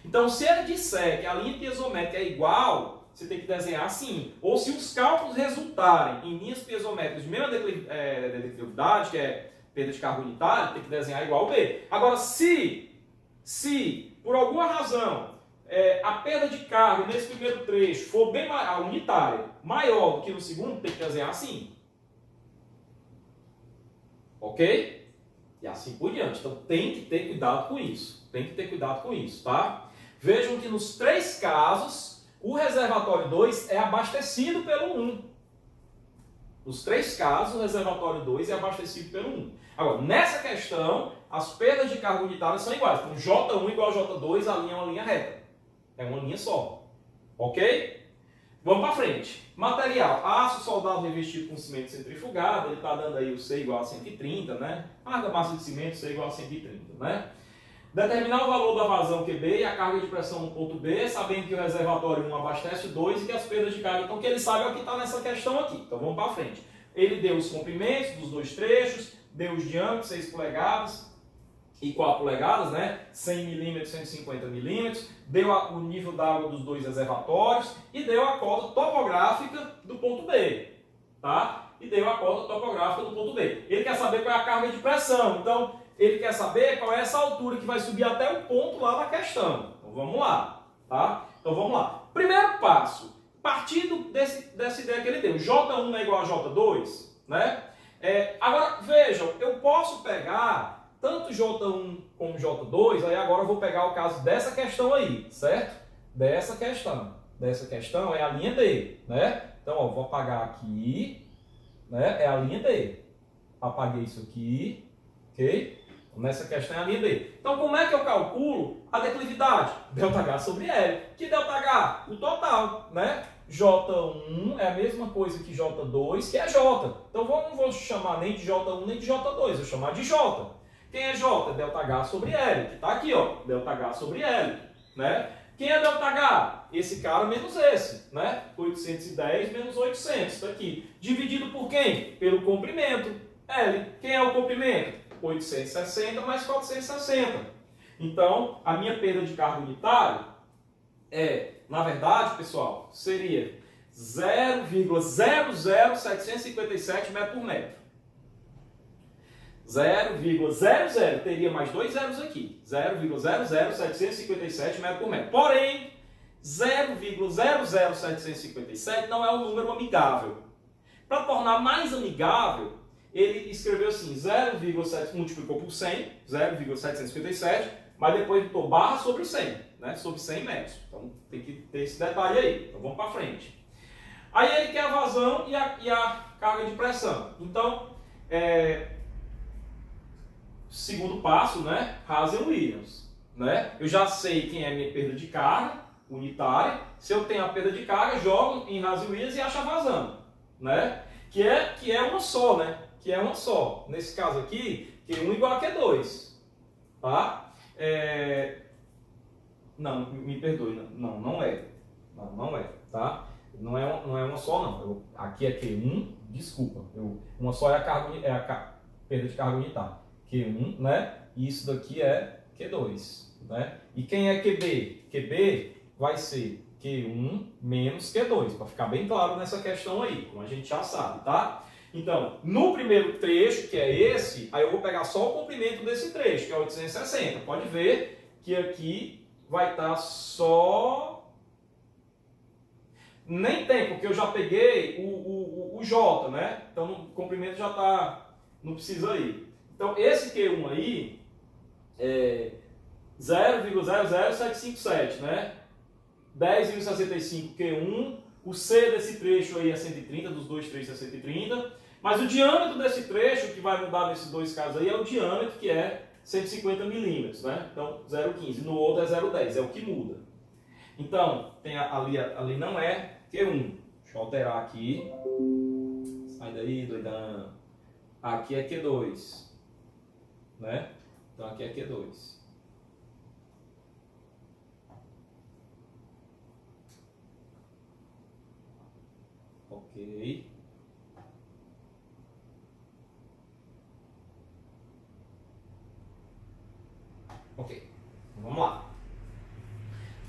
Então, se ele disser que a linha piezométrica é igual, você tem que desenhar assim. Ou se os cálculos resultarem em linhas piezométricas de mesma declividade, que é perda de carga unitária, tem que desenhar igual B. Agora, se por alguma razão a perda de carga nesse primeiro trecho for bem a unitária maior do que no segundo, tem que desenhar assim. Ok? E assim por diante. Então tem que ter cuidado com isso. Tem que ter cuidado com isso, tá? Vejam que nos 3 casos, o reservatório 2 é abastecido pelo 1. Nos 3 casos, o reservatório 2 é abastecido pelo 1. Agora, nessa questão, as perdas de carga unitária são iguais. Então, J1 igual a J2, a linha é uma linha reta. É uma linha só. Ok? Vamos para frente. Material. Aço soldado revestido com cimento centrifugado. Ele está dando aí o C igual a 130, né? Marca massa de cimento, C igual a 130, né? Determinar o valor da vazão QB e a carga de pressão no ponto B, sabendo que o reservatório 1 abastece o 2 e que as perdas de carga... Então, que ele sabe é o que está nessa questão aqui. Então, vamos para frente. Ele deu os comprimentos dos 2 trechos, deu os diâmetros, 6 polegadas e 4 polegadas, né? 100 mm, 150 mm, deu o nível d'água dos 2 reservatórios e deu a cota topográfica do ponto B, tá? E deu a cota topográfica do ponto B. Ele quer saber qual é a carga de pressão, então ele quer saber qual é essa altura que vai subir até o ponto lá da questão. Então vamos lá, tá? Então vamos lá. Primeiro passo, partindo dessa ideia que ele deu, J1 é igual a J2, né? Agora vejam, eu posso pegar tanto J1 como J2, aí agora eu vou pegar o caso dessa questão aí, certo? Dessa questão. Dessa questão é a linha D, né? Então, ó, vou apagar aqui, né? É a linha D. Apaguei isso aqui, ok? Nessa questão é a linha D. Então, como é que eu calculo a declividade? ΔH sobre L. Que ΔH? O total, né? J1 é a mesma coisa que J2, que é J. Então, eu não vou chamar nem de J1 nem de J2, vou chamar de J. Quem é J? ΔH sobre L, que está aqui, ó, ΔH sobre L, né? Quem é ΔH? Esse cara menos esse, né? 810 menos 800, está aqui. Dividido por quem? Pelo comprimento, L. Quem é o comprimento? 860 mais 460. Então, a minha perda de carga unitária na verdade, pessoal, seria 0,00757 metro por metro. 0,00, teria mais 2 zeros aqui, 0,00757 metro por metro. Porém, 0,00757 não é um número amigável. Para tornar mais amigável, ele escreveu assim, 0,7, multiplicou por 100, 0,757, mas depois botou barra sobre 100, né? Sobre 100 metros. Então tem que ter esse detalhe aí. Então vamos para frente. Aí ele quer a vazão e a carga de pressão. Então, segundo passo, né? Hazen-Williams, né? Eu já sei quem é a minha perda de carga unitária. Se eu tenho a perda de carga, jogo em Hazen-Williams e acho a vazão, né? Que é uma só, né? Que é uma só. Nesse caso aqui, Q1 igual a Q2, tá? Não, me perdoe, não é. Não é, tá? Não é uma só, não. Aqui é Q1, desculpa. Uma só é a perda de carga unitária. Q1, né? E isso daqui é Q2, né? E quem é QB? QB vai ser Q1 menos Q2, para ficar bem claro nessa questão aí, como a gente já sabe, tá? Então, no primeiro trecho, que é esse, aí eu vou pegar só o comprimento desse trecho, que é 860. Pode ver que aqui vai estar só... Nem tem, porque eu já peguei o J, né? Então, o comprimento já está... Não precisa ir. Então, esse Q1 aí é 0,00757, né? 10,65 Q1. O C desse trecho aí é 130, dos dois trechos é 130. Mas o diâmetro desse trecho, que vai mudar nesses dois casos aí, é o diâmetro, que é 150 milímetros, né? Então, 0,15. No outro é 0,10, é o que muda. Então, tem ali não é Q1. Deixa eu alterar aqui. Sai daí, doidão. Aqui é Q2, né? Então, aqui é Q2. Ok. Ok. Vamos lá.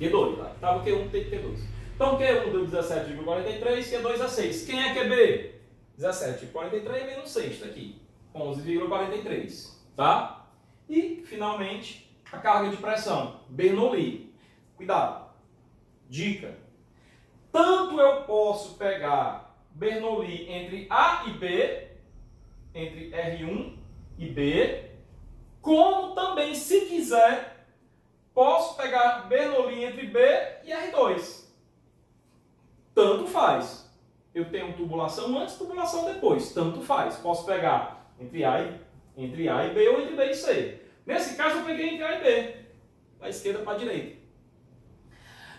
Q2, tá? Estava Q1, tem Q2. Então Q1 deu 17,43, Q2 é 6. Quem é QB? 17,43 menos 6, está aqui. 11,43, tá? E, finalmente, a carga de pressão. Bernoulli. Cuidado. Dica. Tanto eu posso pegar Bernoulli entre A e B, entre R1 e B, como também, se quiser, posso pegar Bernoulli entre B e R2. Tanto faz. Eu tenho tubulação antes, tubulação depois. Tanto faz. Posso pegar entre A e B ou entre B e C. Nesse caso, eu peguei entre A e B. Da esquerda para a direita.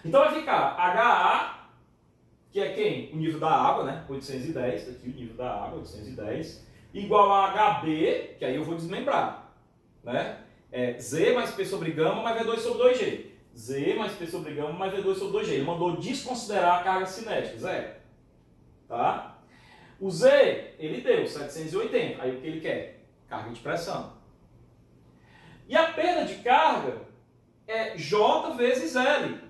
Então vai ficar HA, que é quem? O nível da água, né? 810. Aqui o nível da água, 810. Igual a HB, que aí eu vou desmembrar. Né? É Z mais P sobre gama mais V2 sobre 2G. Z mais P sobre gama mais V2 sobre 2G. Ele mandou desconsiderar a carga cinética, zero. Tá? O Z, ele deu 780. Aí o que ele quer? Carga de pressão. E a perda de carga é J vezes L.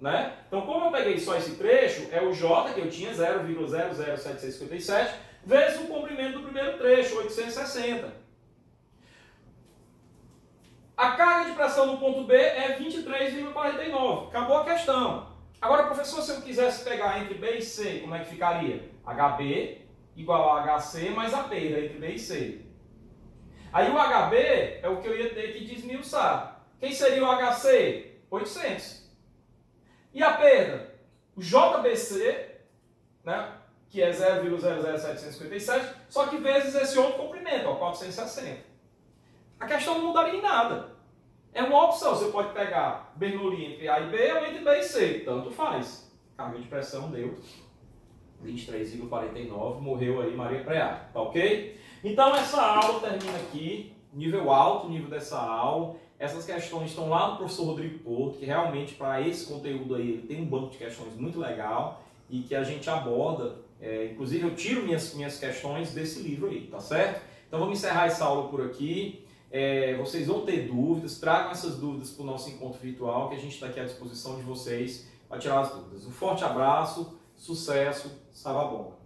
Né? Então, como eu peguei só esse trecho, é o J que eu tinha, 0,007657, vezes o comprimento do primeiro trecho, 860. A carga de pressão no ponto B é 23,49. Acabou a questão. Agora, professor, se eu quisesse pegar entre B e C, como é que ficaria? HB igual a HC mais a perda entre B e C. Aí o HB é o que eu ia ter que desmiuçar. Quem seria o HC? 800. E a perda? O JBC, né, que é 0,00757, só que vezes esse outro comprimento, ó, 460. A questão não mudaria em nada. É uma opção. Você pode pegar Bernoulli entre A e B ou entre B e C. Tanto faz. Carga de pressão deu 23,49. Morreu aí Maria Preá. Tá ok? Então essa aula termina aqui. Nível alto, nível dessa aula. Essas questões estão lá no professor Rodrigo Porto, que realmente para esse conteúdo aí ele tem um banco de questões muito legal e que a gente aborda. Inclusive eu tiro minhas questões desse livro aí, tá certo? Então vamos encerrar essa aula por aqui. Vocês vão ter dúvidas, tragam essas dúvidas para o nosso encontro virtual, que a gente está aqui à disposição de vocês para tirar as dúvidas. Um forte abraço, sucesso, salva a bomba!